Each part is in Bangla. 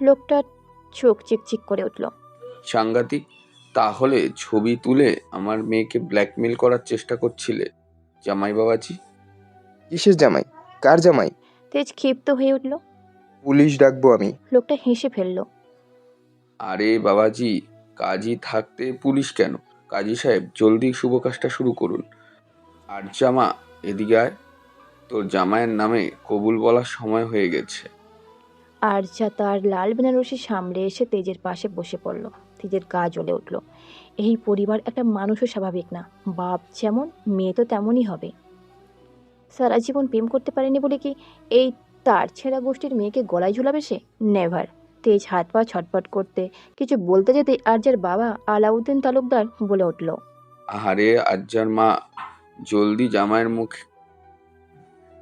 লোকটা চোখ চিকচিক করে উঠল। সাংঘাতিক। তাহলে ছবি তুলে আমার মেয়েকে ব্ল্যাকমেল করার চেষ্টা করছিলে জামাই বাবাজি? কিসের জামাই? কার জামাই? তেজ ক্ষিপ্ত হয়ে উঠল। পুলিশ ডাকবো আমি। লোকটা হেসে ফেলল। আরে বাবাজি, কাজী থাকতে পুলিশ কেন? কাজী সাহেব, জলদি শুভ কাজটা শুরু করুন। আর জামা, এদিকে আয়। তোর জামাইয়ের নামে কবুল বলার সময় হয়ে গেছে। আরজা তার লাল বেনারসি সামলে এসে তেজের পাশে বসে পড়ল। তেজের গা জ্বলে উঠল। এই পরিবার একটা মানুষও স্বাভাবিক না। বাপ যেমন, মেয়ে তো তেমনই হবে। সারা জীবন প্রেম করতে পারেনি বলে কি এই তার ছেঁড়া গোষ্ঠীর মেয়েকে গলায় ঝুলাবে সে? নেভার। তেজ হাত পা ছটফট করতে কিছু বলতে যেতে আরজার বাবা আলাউদ্দিন তালুকদার বলে উঠল, আহারে আজ্জার মা, জলদি জামাইয়ের মুখে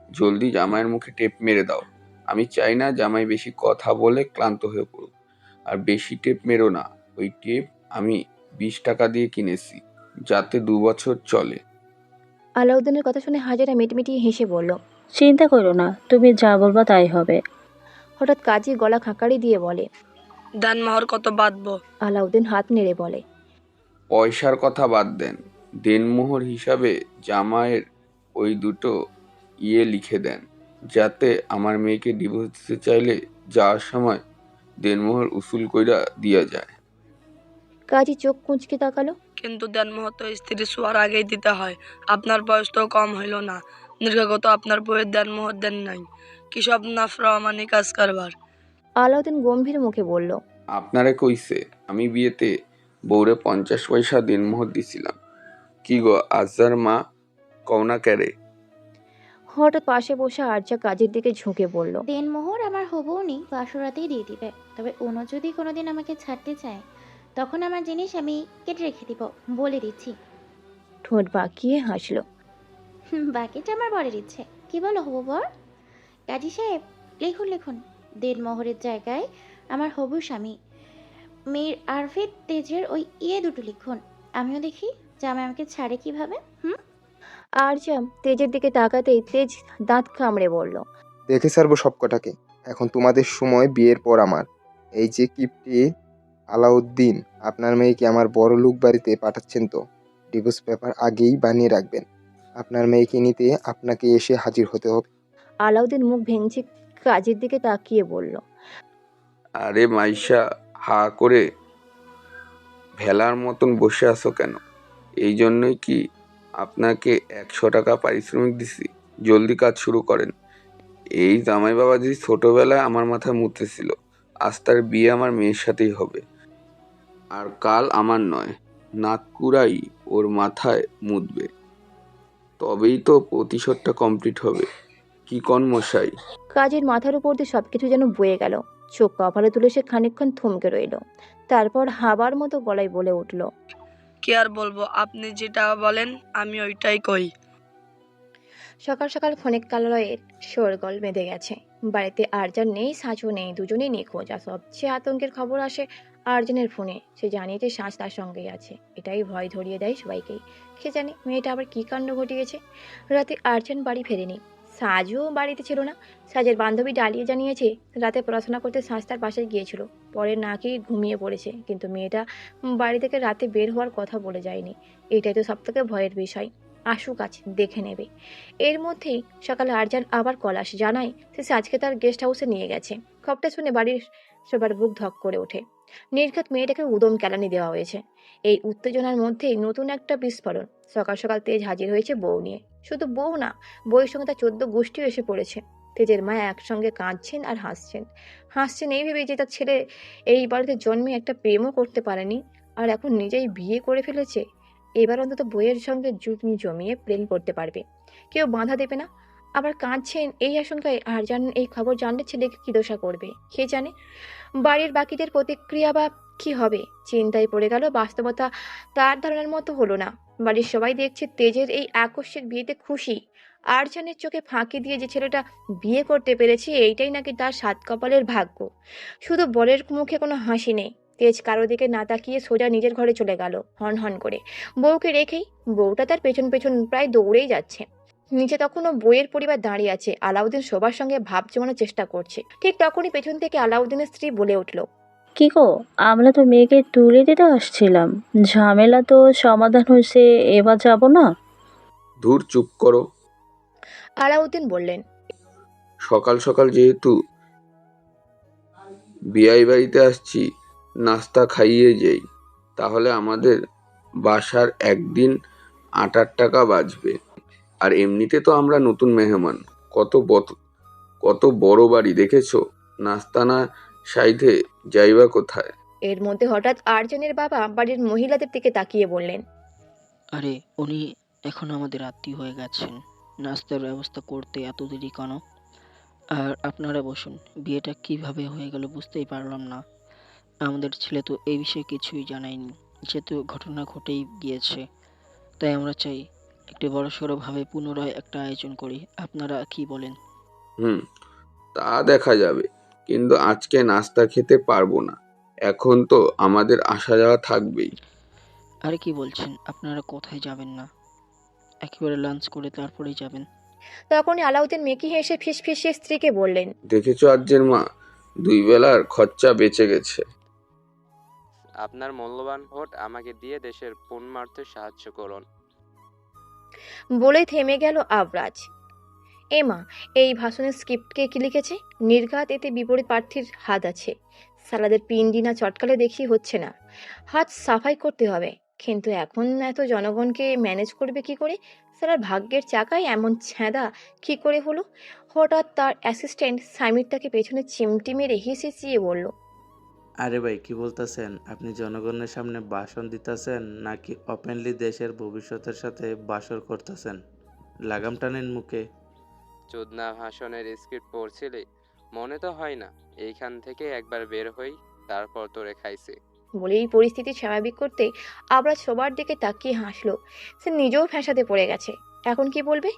জলদি জামাইয়ের মুখে টেপ মেরে দাও। আমি চাই না জামাই বেশি কথা বলে ক্লান্ত হয়ে পড়ুক। আর বেশি টেপ মেরো না। ওই টেপ আমি 20 টাকা দিয়ে কিনেছি, যাতে 2 বছর চলে। আলাউদ্দিনের কথা শুনে হাজেরা মিটমিটিয়ে হেসে বলল, চিন্তা করো না, তুমি যা বলবা তাই হবে। হঠাৎ কাজী গলা খাঁকারি দিয়ে বলে, দেনমোহর কত বাঁধবো? আলাউদ্দিন হাত নেড়ে বলে, পয়সার কথা বাদ দেন, দেনমোহর হিসাবে জামাইয়ের ওই দুটো লিখে দেন, যাতে আমার মেয়েকে ডিভোর্স দিতে চাইলে যাওয়ার সময় দেনমোহর উসুল কইরা দিয়া যায়। কাজী চোখ কুঁচকে তাকালো। কিন্তু দেনমোহর তো স্ত্রী শোয়ার আগেই দিতে হয়। আপনার বয়স তো কম হইল না। নির্গত আপনার বইয়ের দেনমোহর দেন নাই। কি সব নাফরমানি কাজ কারবার। আলাউদ্দিন গম্ভীর মুখে বলল, আপনারে কইছে আমি বিয়েতে বউরে 50 পয়সা দেনমোহর দিছিলাম। কি গো আজার মা, কওনা ক্যারে? হঠাৎ পাশে বসে আরজা কাজের দিকে ঝুঁকে বলল, দেনমোহর আমার হবুনি বাসরাতেই দিয়ে দিবে। তবে অন্য যদি কোনোদিন আমাকে ছাড়তে চায়, তখন আমার জিনিস আমি কেটে রেখে দিব, বলে দিচ্ছি। ঠোঁট বাঁকিয়ে হাসল। বাকিটা আমার বরের ইচ্ছে। কি বলো হবু বর? কাজী সাহেব, লিখুন লিখুন। দেনমোহরের জায়গায় আমার হবু স্বামী মীর আরফিদ তেজের ওই দুটো লিখুন। আমিও দেখি জামাই আমাকে ছাড়ে কিভাবে। আরজা তেজের দিকে তাকাতেই তেজ দাঁত কামড়ে বলল, দেখে ছাড়বো সবকটাকে। এখন তোমাদের সময়, বিয়ের পর আমার। এই যে কিপটি আলাউদ্দিন, আপনার মেয়েকে আমার বড় লোক বাড়িতে পাঠাচ্ছেন তো? ডিভোর্স পেপার আগেই বানিয়ে রাখবেন। আপনার মেয়েকে নিতে আপনাকে এসে হাজির হতে হবে। আলাউদ্দিন মুখ ভেঙচি কাজের দিকে তাকিয়ে বলল, আরে মাইশা, হা করে ভেলার মতন বসে আছো কেন? এই জন্যই কি আপনাকে 100 টাকা পারিশ্রমিক দিছি? জলদি কাজ শুরু করেন। এই জামাই বাবাজি ছোটবেলায় আমার মাথায় মুতেছিল, আজ তার বিয়ে আমার মেয়ের সাথেই হবে। আর কাল আমার নয়, নাতকুরাই ওর মাথায় মুতবে। তবেই তো প্রতিশোধটা কমপ্লিট হবে। কি কন মশাই? কাজের মাথার উপর দিয়ে সবকিছু যেন বয়ে গেল। চোখ কপালে তুলে সে খানিকক্ষণ থমকে রইল। তারপর হাবার মতো গলায় বলে উঠল, কি আর বলবো, আপনি যেটা বলেন আমি ওইটাই কই। সকাল সকাল ক্ষণিক কালয়ের শোরগোল বেঁধে গেছে। বাড়িতে আরজান নেই, সাজও নেই, দুজনেই নিখোঁজ। আর সবচেয়ে আতঙ্কের খবর আসে আরজানের ফোনে। সে জানিয়েছে সাজ তার সঙ্গেই আছে। এটাই ভয় ধরিয়ে দেয় সবাইকেই। কে জানে মেয়েটা আবার কী কাণ্ড ঘটিয়েছে। রাতে আরজান বাড়ি ফেরেনি, সাজও বাড়িতে ছিল না। সাজের বান্ধবী ডালিয়ে জানিয়েছে রাতে পড়াশোনা করতে সাজ তার বাসায় গিয়েছিল, পরে নাকি ঘুমিয়ে পড়েছে। কিন্তু মেয়েটা বাড়ি থেকে রাতে বের হওয়ার কথা বলে যায়নি। এটাই তো সবথেকে ভয়ের বিষয়। আসুক, আজ দেখে নেবে। এর মধ্যেই সকালে আরজান আবার কলাশ জানায় সে সাজকে তার গেস্ট হাউসে নিয়ে গেছে। খবরটা শুনে বাড়ির সবার বুক ধক করে ওঠে। নির্ঘাত মেয়েটাকে উদম কেলানি দেওয়া হয়েছে। এই উত্তেজনার মধ্যেই নতুন একটা বিস্ফোরণ। সকাল সকাল তেজ হাজির হয়েছে বউ নিয়ে। শুধু বউ না, বউয়ের সঙ্গে তার 14 গোষ্ঠীও এসে পড়েছে। তেজের মা একসঙ্গে কাঁদছেন আর হাসছেন। হাসছেন এই ভেবে যে তার ছেলে এই বাড়িতে জন্মে একটা প্রেমও করতে পারেনি, আর এখন নিজেই বিয়ে করে ফেলেছে। এবার অন্তত বইয়ের সঙ্গে জমিয়ে প্রেম করতে পারবে, কেউ বাধা দেবে না। আবার কাঁদছেন এই আশঙ্কায় আরজান এই খবর জানলে ছেলেকে কি দশা করবে কে জানে। বাড়ির বাকিদের প্রতিক্রিয়া বা কি হবে, চিন্তায় পড়ে গেল। বাস্তবতা তার ধারণার মতো হলো না। বাড়ির সবাই দেখছে তেজের এই আকস্মিক বিয়েতে খুশি। আরজানের চোখে ফাঁকি দিয়ে যে ছেলেটা বিয়ে করতে পেরেছে, এইটাই নাকি তার সাত কপালের ভাগ্য। শুধু বরের মুখে কোনো হাসি নেই। তেজ কারো দিকে না তাকিয়ে সোজা নিজের ঘরে চলে গেল হন হন করে, বউকে রেখেই। বউটা তার পেছন পেছন প্রায় দৌড়েই যাচ্ছে। নিচে তখনও বইয়ের পরিবার দাঁড়িয়ে আছে। আলাউদ্দিন সবার সঙ্গে ভাব জমানোর চেষ্টা করছে। ঠিক তখনই পেছন থেকে আলাউদ্দিনের স্ত্রী বলে উঠল, কি গো, আমরা তো মেয়েকে তুলে দিতে আসছিলাম, ঝামেলা তো সমাধান হয়েছে, এবার যাব না? ধুর, চুপ করো। আলাউদ্দিন বললেন, সকাল সকাল যেহেতু বিয়াই বাড়িতে আসছি, নাস্তা খাইয়ে যাই। তাহলে আমাদের বাসার একদিন ৮-৮ টাকা বাঁচবে। আর এমনিতে তো আমরা নতুন মেহমান। কত বড় বাড়ি দেখেছো? নাস্তা না সাইধে যাইবা কোথায়? এর মধ্যে হঠাৎ আরজানের বাবা বাড়ির মহিলাদের দিকে তাকিয়ে বললেন, আরে উনি এখন আমাদের আত্মীয় হয়ে গেছেন, নাস্তার ব্যবস্থা করতে এত দেরি কেন? আর আপনারা বসুন, বিয়েটা কিভাবে হয়ে গেল বুঝতেই পারলাম না। আমাদের ছেলে তো এই বিষয়ে কিছুই জানায়নি, যেহেতু ঘটনা ঘটেই গিয়েছে। তাই আমরা চাই একটু বড়সড় ভাবে পুনরায় একটা আয়োজন করি। আপনারা কি বলেন? হুম, তা দেখা যাবে। কিন্তু আজকে নাস্তা খেতে পারবো না। এখন তো আমাদের আসা যাওয়া থাকবেই। আরে কি বলছেন, আপনারা কোথায় যাবেন না? একেবারে লাঞ্চ করে তারপরেই যাবেন? তখনই আলাউদ্দিন মেকি হেসে ফিসফিসিয়ে স্ত্রীকে বললেন, দেখেছো আর্যের মা, 2 বেলার খরচা বেঁচে গেছে। আপনার মূল্যবান ভোট আমাকে দিয়ে দেশের পুন মারতে সাহায্য করুন। বলেই থেমে গেল আবরাজ। এমা, এই ভাষণের স্ক্রিপ্টকে কি লিখেছে? নির্ঘাত এতে বিপরীত প্রার্থীর হাত আছে। সালাদের পিন্ডি না চটকালে দেখি হচ্ছে না, হাত সাফাই করতে হবে। কিন্তু এখন এত জনগণকে ম্যানেজ করবে কি করে? সালার ভাগ্যের চাকায় এমন ছ্যাঁদা কি করে হলো? হঠাৎ তার অ্যাসিস্ট্যান্ট সামির তাকে পেছনে চিমটি মেরে হিসিয়ে বলল, আরে ভাই, কি বলতেছেন? আপনি জনগণের সামনে ভাষণ দিতেছেন নাকি ওপেনলি দেশের ভবিষ্যতের সাথে বাসর করতেছেন? লাগাম টানেন মুখে। চোদনা ভাষণের স্ক্রিপ্ট পড়ছিলি? মনে তো হয় না। এইখান থেকে একবার বের হই, তারপর তোরে খাইছি। বলেই পরিস্থিতি স্বাভাবিক করতে আবরাজ সবার দিকে তাকিয়ে হাসলো। সে নিজেও ফ্যাসাদে পড়ে গেছে। এখন কি বলবে?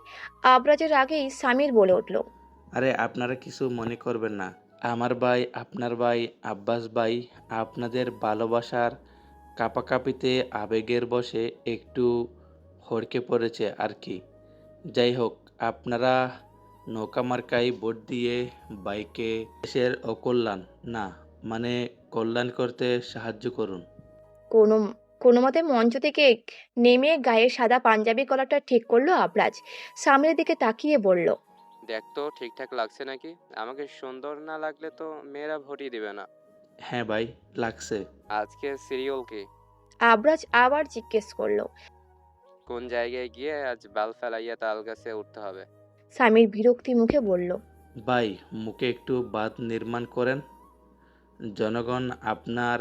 আবরাজের আগেই সামির বলে উঠল, আরে আপনারা কিছু মনে করবেন না। আমার ভাই, আপনার ভাই, আব্বাস ভাই আপনাদের ভালোবাসার কাপাকাপিতে আবেগের বশে একটু হড়কে পড়েছে আর কি। যাই হোক, আপনারা নৌকা মার্কায় ভোট দিয়ে বাইকে দেশের অকল্যাণ না, মানে কল্যাণ করতে সাহায্য করুন। কোনো কোনো মতে মঞ্চ থেকে নেমে গায়ে সাদা পাঞ্জাবি কলারটা ঠিক করলো আবরাজ। সামনের দিকে তাকিয়ে বলল, দেখ তো ঠিকঠাক লাগছে নাকি? আমাকে সুন্দর না লাগলে তো মেয়েরা ভোটই দিবে না। হ্যাঁ ভাই, লাগছে। আজকে সিরিয়াল কি? আবরাজ আবার জিজ্ঞেস করলো। কোন জায়গায় গিয়ে আজ বাল ফেলাইয়া তাল গাছে উঠতে হবে? সামির বিরক্তি মুখে বলল, ভাই, মুখে একটু বাঁধ নির্মাণ করেন। জনগণ আপনার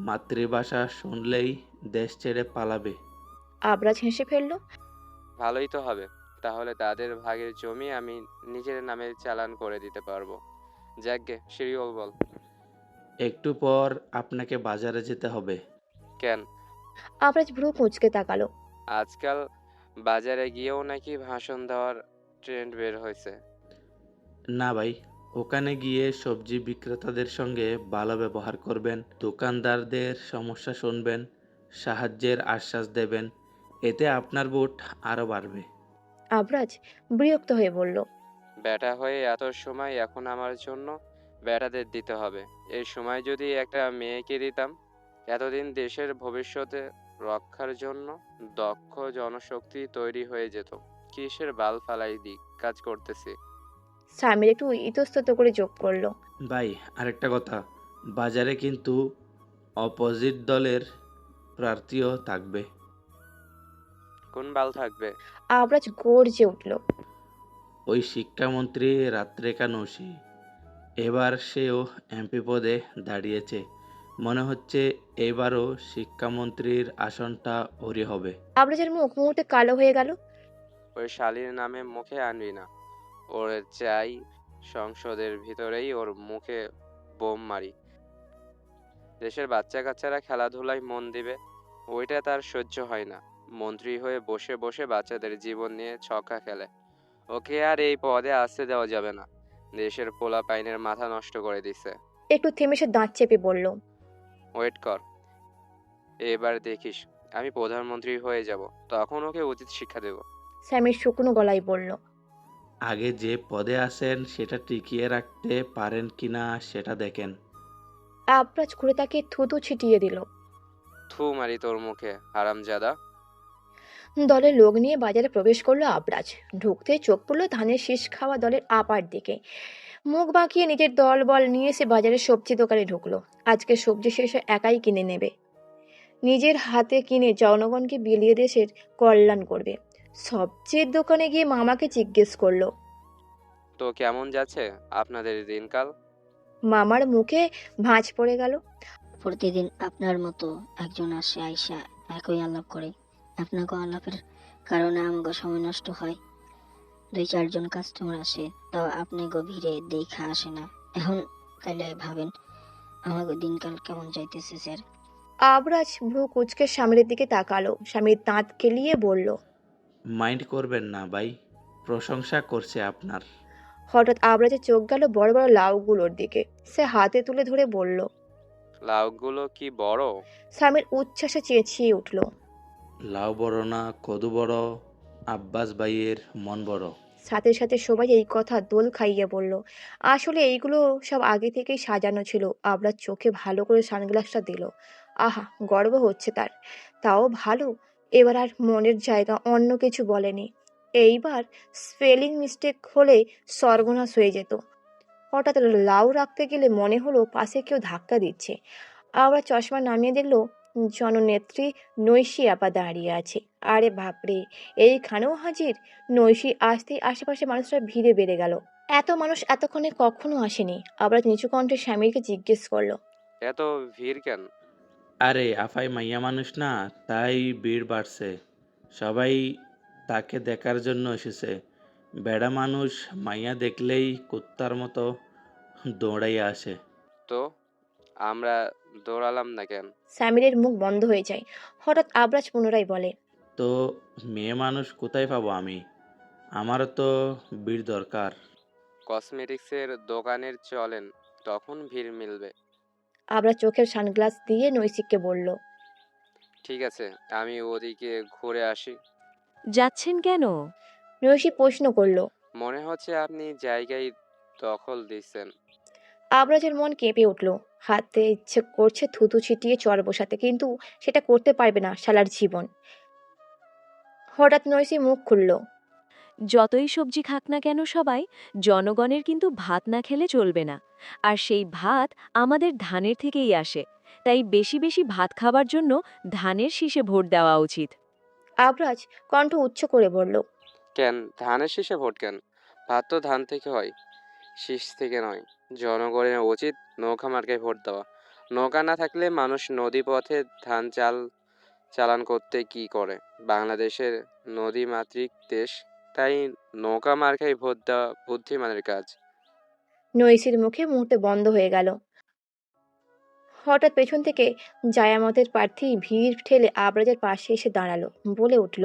মাতৃভাষা শুনলেই দেশ ছেড়ে পালাবে। আবরাজ হেসে ফেলল। ভালোই তো হবে। তাহলে তাদের ভাগের জমি আমি নিজের নামে চালান করে দিতে পারবো। যাকগে, শিরিওল বল। একটু পর আপনাকে বাজারে যেতে হবে। কেন? আবরাজ ভ্রু কুঁচকে তাকালো। আজকাল বাজারে গিয়েও নাকি ভাষণ দেওয়ার ট্রেন্ড বের হয়েছে। না ভাই, ওখানে গিয়ে সবজি বিক্রেতাদের সঙ্গে ভালো ব্যবহার করবেন, দোকানদারদের সমস্যা শুনবেন, সাহায্যের আশ্বাস দেবেন। এতে আপনার ভোট আরও বাড়বে। আবরাজ বিরক্ত হয়ে বলল, বেটা হয়ে এত সময় এখন আমার জন্য বেটাদের দিতে হবে। এই সময় যদি একটা মেয়েকে দিতাম, এতদিন দেশের ভবিষ্যতে রক্ষার জন্য দক্ষ জনশক্তি তৈরি হয়ে যেত। কিসের বাল ফালাই দিক কাজ করতেছি। সামির একটু ইতস্তত করে যোগ করলো, ভাই, আরেকটা কথা, বাজারে কিন্তু অপোজিট দলের প্রার্থীও থাকবে। কোন বাল থাকবে? আবরাজ গর্জে উঠল। ওই শিক্ষামন্ত্রী রাত্রেকা নৌসি, এবার সেও এমপি পদে দাঁড়িয়েছে। মনে হচ্ছে এবারও শিক্ষামন্ত্রীর আসনটা ওরই হবে। আবরাজের মুখ মুহূর্তে কালো হয়ে গেল। ওই শালির নামে মুখে আনবি না। ওর চাই সংসদের ভিতরেই ওর মুখে বোম মারি। দেশের বাচ্চা কাচ্চারা খেলাধুলায় মন দিবে, ওইটা তার সহ্য হয় না। মন্ত্রী হয়ে বসে বসে বাচ্চাদের জীবন নিয়ে ছক্কা খেলে। ওকে আর এই পদে আসতে দেওয়া যাবে না। দেশের পোলা পাইনের মাথা নষ্ট করে দিছে। একটু থেমে সে দাঁত চেপে বলল, ওয়েট কর, এবার দেখিস আমি প্রধানমন্ত্রী হয়ে যাব, তখন ওকে উচিত শিক্ষা দেব। স্যামির শুকনো গলায় বলল। আগে যে পদে আছেন সেটা টিকিয়ে রাখতে পারেন কিনা সেটা দেখেন। আবরাজ ঘুরে তাকে থুতু ছিটিয়ে দিল। থু মারি তোর মুখে, হারামজাদা। দলের লোক নিয়ে বাজারে প্রবেশ করলো আবরাজ। ঢুকতে চোখ পড়লো ধানের শীষ খাওয়া দলের আপার দিকে। মুখ বাঁকিয়ে নিজের দল বল নিয়ে সে বাজারের সবজি দোকানে ঢুকলো। আজকে সবজি শেষে একাই কিনে নেবে, নিজের হাতে কিনে জনগণকে বিলিয়ে দেশের কল্যাণ করবে। সবজির দোকানে গিয়ে মামাকে জিজ্ঞেস করলো। তো কেমন যাচ্ছে আপনাদের দিনকাল? মামার মুখে ভাঁজ পড়ে গেল। প্রতিদিন আপনার মতো একজন আসে আইসা একই আলাপ করে। আপনাকে আলাপের কারণে আমাকে সময় নষ্ট হয়। 2-4 জন কাস্টমার আসে, তাও আপনি গভীরে দেখা আসে না। এখন তাইলে ভাবেন আমাকে দিনকাল কেমন যাইতেছে স্যার। আবরাজ ভ্রু কুচকে স্বামীর দিকে তাকালো। স্বামীর দাঁত কেলিয়ে বলল। মাইন্ড করবেন না ভাই, প্রশংসা করছে আপনার। হঠাৎ আবরাজের চোখ গেল বড় বড় লাউগুলোর দিকে। সে হাতে তুলে ধরে বলল। লাউগুলো কি বড়? স্বামীর উচ্ছ্বাসে চেঁচিয়ে উঠল। লাউ বড় না কদু বড়, আব্বাস ভাইয়ের মন বড়। সাথে সাথে সবাই এই কথা দোল খাইয়ে বলল। আসলে এইগুলো সব আগে থেকেই সাজানো ছিল। আবরাজ চোখে ভালো করে সানগ্লাসটা দিল। আহা, গর্ব হচ্ছে তার। তাও ভালো, এবার আর মনের জায়গা অন্য কিছু বলেনি। এইবার স্পেলিং মিস্টেক হলে সর্বনাশ হয়ে যেত। হঠাৎ লাউ রাখতে গেলে মনে হলো পাশে কেউ ধাক্কা দিচ্ছে। আবার চশমা নামিয়ে দেখলো জননেত্রী নৈশী আপা দাঁড়িয়ে আছে। আরে বাপরে, এইখানেও হাজির! নৈশী আসতেই আশেপাশে মানুষরা ভিড়ে বেড়ে গেল। এত মানুষ এতক্ষণে কখনো আসেনি। আবার নিচু কণ্ঠে স্বামীরকে জিজ্ঞেস করলো। এত ভিড় কেন? আরে আফাই মাইয়া মানুষ না, তাই ভিড় বাড়ছে। সবাই তাকে দেখার জন্য এসেছে। বেড়া মানুষ মাইয়া দেখলেই কুত্তার মতো দৌড়াইয়া আসে। তো আমরা দৌড়ালাম না কেন? স্যামিরের মুখ বন্ধ হয়ে যায়। হঠাৎ আবরাজ পুনরায় বলে। তো মেয়ে মানুষ কোথায় পাবো আমি? আমারও তো ভিড় দরকার। কসমেটিক্সের দোকানের চলেন, তখন ভিড় মিলবে। আবরাজ চোখের সানগ্লাস দিয়ে নৈশিককে বলল। ঠিক আছে, আমি ওদিকে ঘুরে আসি। যাচ্ছেন কেন? নৈশী প্রশ্ন করলো। মনে হচ্ছে আপনি জায়গায় দখল দিচ্ছেন। আবরাজের মন কেঁপে উঠল। হাতে ইচ্ছে করছে থুতু ছিটিয়ে চর বসাতে, কিন্তু সেটা করতে পারবে না শালার জীবন। হঠাৎ নৈশী মুখ খুলল। যতই সবজি খাক না কেন সবাই, জনগণের কিন্তু ভাত না খেলে চলবে না। আর সেই ভাত আমাদের ধানের থেকেই আসে। তাই বেশি বেশি ভাত খাবার জন্য ধানের শীষে ভোট দেওয়া উচিত। আবরাজ কণ্ঠ উচ্চ করে বলল। কেন ধানের শীষে ভোট কেন? ভাত তো ধান থেকে হয়, শীষ থেকে নয়। জনগণের উচিত নৌকা মার্কায় ভোট দেওয়া। নৌকা না থাকলে মানুষ নদী পথে ধান চালান করতে কি করে? বাংলাদেশের নদীমাতৃক দেশ, তাই নৌকা মার্কায় ভোট দেওয়া বুদ্ধিমানের কাজ। নৈশীর মুখে মুহূর্তে বন্ধ হয়ে গেল। হঠাৎ পেছন থেকে জায়ামতের প্রার্থী ভিড় ঠেলে আবরাজের পাশে এসে দাঁড়ালো। বলে উঠল।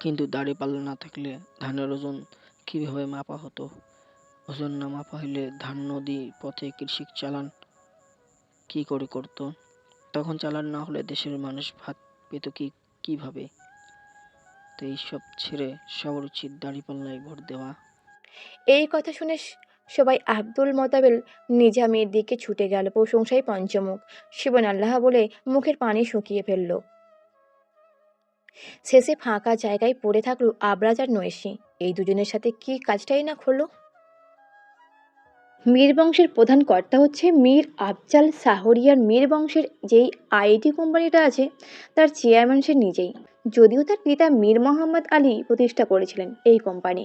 কিন্তু দাঁড়িপাল্লা না থাকলে ধানের ওজন কিভাবে মাপা হতো? ওজন না মাপা হইলে ধান নদী পথে কৃষি চালান কি করে করতো? তখন চালান না হলে দেশের মানুষ ভাত পেত কিভাবে? তো এইসব ছেড়ে সবার উচিত দাঁড়িপাল্লায় ভোট দেওয়া। এই কথা শুনে সবাই আব্দুল মোতাবেল নিজামের দিকে ছুটে গেল। প্রশংসায় পঞ্চমুখ। শিবন আল্লাহ বলে মুখের পানি শুকিয়ে ফেলল। শেষে ফাঁকা জায়গায় পড়ে থাকলো আবরাজ আর নৈশী। এই দুজনের সাথে কি কাজটাই না হলো। মীর বংশের প্রধান কর্তা হচ্ছে মীর আফজাল শাহরিয়ার। মীর বংশের যেই আইটি কোম্পানিটা আছে তার চেয়ারম্যান সে নিজেই। যদিও তার পিতা মীর মোহাম্মদ আলী প্রতিষ্ঠা করেছিলেন এই কোম্পানি।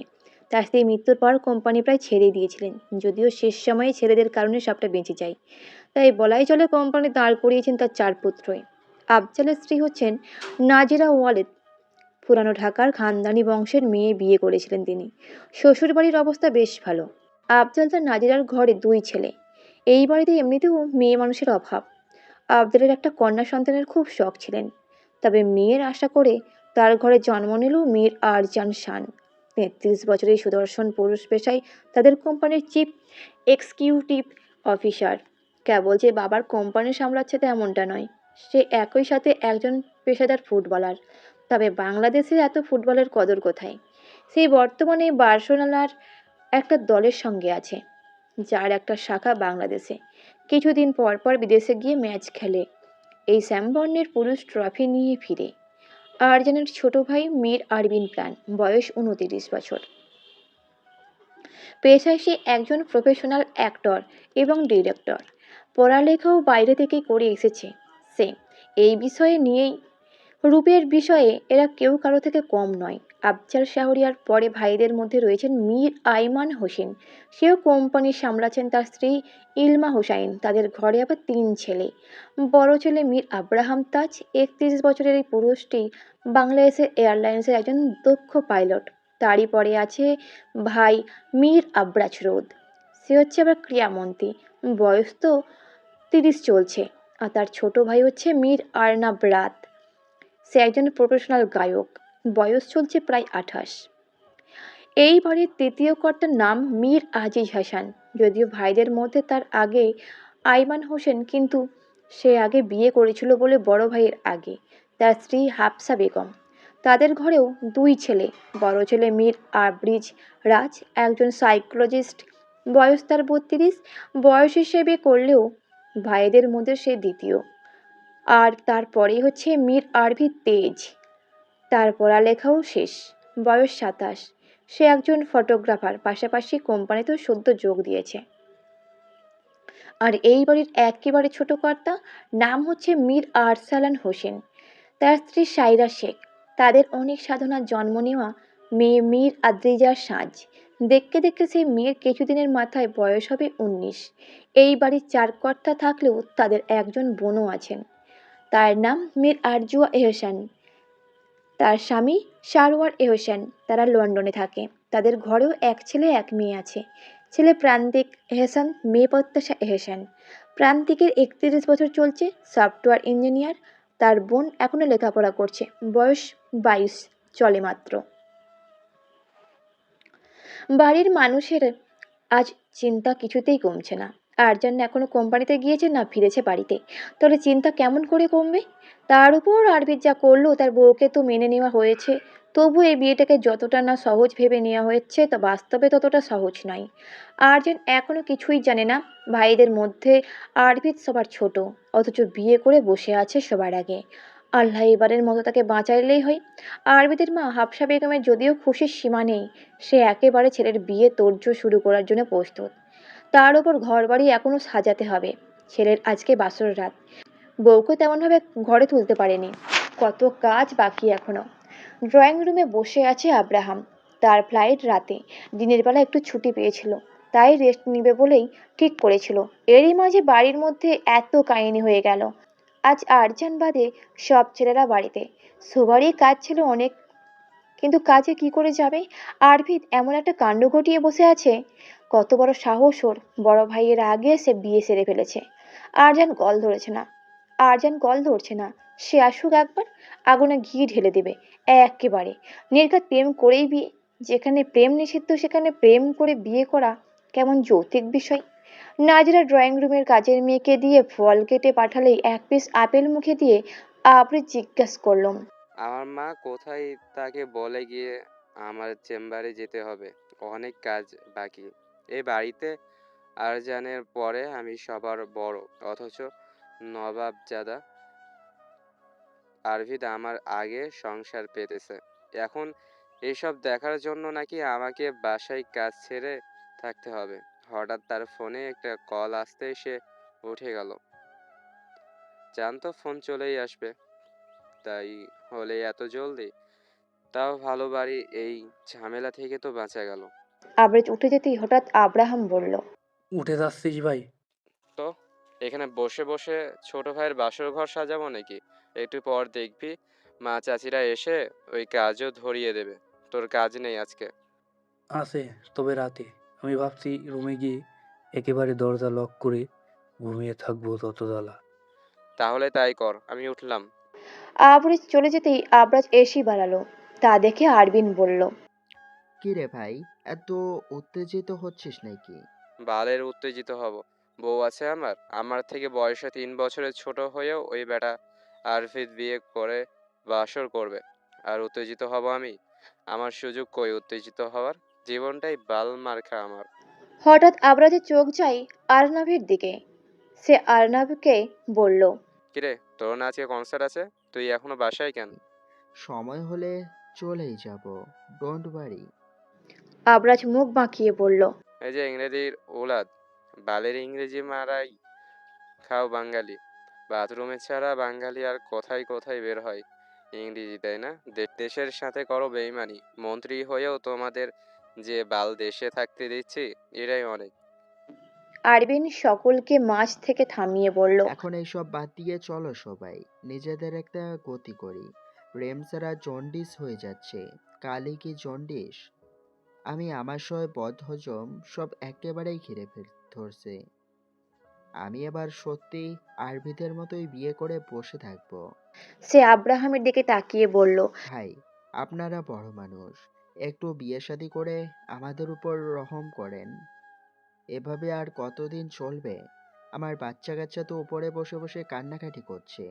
তার স্ত্রী মৃত্যুর পর কোম্পানি প্রায় ছেড়ে দিয়েছিলেন, যদিও শেষ সময়ে ছেলেদের কারণে সবটা বেঁচে যায়। তাই বলাই চলে কোম্পানি দাঁড় করিয়েছেন তার 4 পুত্রই। আফজালের স্ত্রী হচ্ছেন নাজিরা ওয়ালেদ। পুরানো ঢাকার খানদানি বংশের মেয়ে বিয়ে করেছিলেন তিনি। শ্বশুর বাড়ির অবস্থা বেশ ভালো। আফজাল তার নাজিরার ঘরে 2 ছেলে। এই বাড়িতে এমনিতেও মেয়ে মানুষের অভাব। আফজালের একটা কন্যা সন্তানের খুব শখ ছিলেন, তবে মেয়ের আশা করে তার ঘরে জন্ম নিল মীর আরজান শান। 33 বছরের সুদর্শন পুরুষ, পেশায় তাদের কোম্পানির চিফ এক্সিকিউটিভ অফিসার। কেবল যে বাবার কোম্পানি সামলাচ্ছে তেমনটা নয়, সে একই সাথে একজন পেশাদার ফুটবলার। তবে বাংলাদেশে এত ফুটবলের কদর কোথায়? সেই বর্তমানে বার্সেলোনার একটা দলের সঙ্গে আছে, যার একটা শাখা বাংলাদেশে। কিছুদিন পর পর বিদেশে গিয়ে ম্যাচ খেলে। এই স্যামবর্নের পুরুষ ট্রফি নিয়ে ফিরে। আরজানের ছোট ভাই মীর আরবিন প্রাণ, বয়স 29 বছর। পেশায় সে একজন প্রফেশনাল অ্যাক্টর এবং ডিরেক্টর। পড়ালেখাও বাইরে থেকেই করে এসেছে সে। এই বিষয়ে নিয়েই রূপের বিষয়ে এরা কেউ কারো থেকে কম নয়। আফজাল শাহরিয়ার পরে ভাইদের মধ্যে রয়েছেন মীর আইমান হোসেন, সেও কোম্পানি সামলাচ্ছেন তার স্ত্রী ইলমা হোসাইন। তাদের ঘরে আবার 3 ছেলে। বড় ছেলে মীর আব্রাহাম তাজ, 31 বছরের এই পুরুষটি বাংলাদেশের এয়ারলাইন্সের একজন দক্ষ পাইলট। তারই পরে আছে ভাই মীর আব্রাজ রোদ, সে হচ্ছে আবার ক্রীড়ামন্ত্রী, বয়স তো 30 চলছে। আর তার ছোট ভাই হচ্ছে মীর আরনাব রাত, সে একজন প্রফেশনাল গায়ক, বয়স চলছে প্রায় 28। এই বাড়ির তৃতীয় কর্তার নাম মীর আজিজ হাসান। যদিও ভাইদের মধ্যে তার আগে আইমান হোসেন, কিন্তু সে আগে বিয়ে করেছিল বলে বড় ভাইয়ের আগে, তার স্ত্রী হাফসা বেগম। তাদের ঘরেও 2 ছেলে। বড় ছেলে মীর আবরিজ রাজ, একজন সাইকোলজিস্ট, বয়স তার 32। বয়স হিসেবে করলেও ভাইদের মধ্যে সে দ্বিতীয়। আর তারপরেই হচ্ছে মীর আরভি তেজ, তার পড়ালেখাও শেষ, বয়স 27। সে একজন ফটোগ্রাফার, পাশাপাশি কোম্পানিতেও সদ্য যোগ দিয়েছে। আর এই বাড়ির একেবারে ছোট কর্তা নাম হচ্ছে মীর আরসালান হোসেন, তার স্ত্রী সাইরা শেখ। তাদের অনেক সাধনার জন্ম নেওয়া মেয়ে মীর আদ্রিজার সাজ। দেখতে দেখতে সেই মেয়ের কিছুদিনের মাথায় বয়স হবে 19। এই বাড়ির 4 কর্তা থাকলেও তাদের একজন বোনও আছেন, তার নাম মীর আরজুয়া এহসান। তার স্বামী সারোয়ার এহসান, তারা লন্ডনে থাকে। তাদের ঘরেও 1 ছেলে 1 মেয়ে আছে। ছেলে প্রান্তিক এহসান, মেয়ে প্রত্যাশা এহসান। প্রান্তিকের 31 বছর চলছে, সফটওয়্যার ইঞ্জিনিয়ার। তার বোন এখনো লেখাপড়া করছে, বয়স 22 চলে মাত্র। বাড়ির মানুষের আজ চিন্তা কিছুতেই কমছে না। আরজান এখনো কোম্পানিতে গিয়েছে না ফিরেছে বাড়িতে, তাহলে চিন্তা কেমন করে কমবে? তার উপর আরবির যা করলো, তার বউকে তো মেনে নেওয়া হয়েছে, তবু এই বিয়েটাকে যতটা না সহজ ভেবে নেওয়া হচ্ছে, তা বাস্তবে ততটা সহজ নয়। আরজান এখনো কিছুই জানে না। ভাইদের মধ্যে আরবিদ সবার ছোট, অথচ বিয়ে করে বসে আছে সবার আগে। আল্লাহ এবারের মতো তাকে বাঁচাইলেই হয়। আরবিদের মা হাফসা বেগমের যদিও খুশির সীমা নেই, সে একেবারে ছেলের বিয়ে তোড়জোড় শুরু করার জন্য প্রস্তুত। তার ওপর ঘরবাড়ি এখনো সাজাতে হবে। ছেলের আজকে বাসর রাত, বউকে তেমনভাবে ঘরে তুলতে পারেনি, কত কাজ বাকি এখনো। ড্রয়িং রুমে বসে আছে আব্রাহাম। তার ফ্লাইট রাতে, দিনের বেলা একটু ছুটি পেয়েছিল, তাই রেস্ট নিবে বলেই ঠিক করেছিল। এরই মাঝে বাড়ির মধ্যে এত কাহিনী হয়ে গেল। আজ আরজান বাদে সব ছেলেরা বাড়িতে, সবারই কাজ ছিল অনেক, কিন্তু কাজে কি করে যাবে? আরভিদ এমন একটা কাণ্ড ঘটিয়ে বসে আছে, কত বড় সাহস ওর! বড় ভাইয়ের আগে সে বিয়ে সেরে ফেলেছে। আরজান কল ধরেছে না, আরজান কল ধরছে না। সে আসুক একবার, আগুনে ঘি ঢেলে দেবে একেবারে। নির্ঘাত প্রেম করেই বিয়ে, যেখানে প্রেম নিষিদ্ধ সেখানে প্রেম করে বিয়ে করা কেমন যৌক্তিক বিষয়। নাজরা ড্রয়িং রুমের কাজের মেয়েকে দিয়ে ফল কেটে পাঠালেই 1 পিস আপেল মুখে দিয়ে আবৃত জিজ্ঞাসা করলাম, আমার মা কোথায় তাকে বলে গিয়ে আমার চেম্বারে যেতে হবে, অনেক কাজ বাকি। এই বাড়িতে আরজানের পরে আমি সবার বড়, অথচ নবাবজাদা আরভিদ আমার আগে সংসার পেতেছে। এখন এসব দেখার জন্য নাকি আমাকে বাসায় কাজ ছেড়ে থাকতে হবে। হঠাৎ তার ফোনে একটা কল আসতেই সে উঠে গেল। জানতো ফোন চলেই আসবে, তাই হলে এত জলদি? তাও ভালো, বাড়ি এই ঝামেলা থেকে তো বাঁচা গেল। আবরেজ উঠে যেতেই হঠাৎ আব্রাহাম বলল, উঠে যাচ্ছিস ভাই? তো এখানে বসে বসে ছোট ভাইয়ের বাসর ঘর সাজাবো নাকি? একটু পর দেখবি মা চাচিরা এসে ওই কাজও ধরিয়ে দেবে। তোর কাজ নেই আজকে? আছে, তবে রাতে। আমি ভাবছি রুমে গিয়ে একেবারে দরজা লক করে ঘুমিয়ে থাকবো ততবেলা। তাহলে তাই কর, আমি উঠলাম। আবরেজ চলে যেতেই আবরাজ এসি বাড়ালো। তা দেখে আরবিন বলল, কি রে ভাই, এত উত্তেজিত হচ্ছিস নাকি? বালের উত্তেজিত হব? বউ আছে আমার, আমার থেকে বয়সে 3 বছরের ছোট হয়েও ওই বেটা আরফিদ বিয়ে করে বাসর করবে। আর উত্তেজিত হব আমি? আমার সুযোগ কই উত্তেজিত হওয়ার? জীবনটাই বাল মার্কা আমার। হঠাৎ আবরাজের চোখ যায় আরনাভের দিকে। সে আরনাভকে বলল, কিরে, তোর না আজকে কনসার্ট আছে? তুই এখনো বাসায় কেন? সময় হলে চলেই যাব, ডোন্ট ওয়ারি। আবরাজ মুখ বাঁকিয়ে বলল, এই যে ইংরেজির ওলাদ, বালের ইংরেজি মারাই খাও বাঙালি। বাথরুমে ছাড়া বাঙালি আর কোথায় কোথায় বের হয় ইংরেজি, তাই না? দেশের সাথে করো বেইমানি। মন্ত্রী হয়েও তোমাদের যে বাল দেশে থাকতে দিচ্ছি, এটাই অনেক। আরবিন সকলকে মাঝ থেকে থামিয়ে বলল, এখন এইসব বাদ দিয়ে চলো সবাই, নিজেদের একটা গতি করি। প্রেম ছাড়া জন্ডিস হয়ে যাচ্ছে। কালি কি জন্ডিস? আমি আমার সহ বদহজম সব একেবারেই ধরছে। আমি এবার সত্যি আরবিদের মতোই বিয়ে করে বসে থাকবো। সে আব্রাহামের দিকে তাকিয়ে বলল, ভাই, আপনারা বড় মানুষ, একটু বিয়ে শাদী করে আমাদের উপর রহম করেন। এভাবে আর কতদিন চলবে? আমার বাচ্চা কাচ্চা তো উপরে বসে বসে কান্নাকাটি করছে।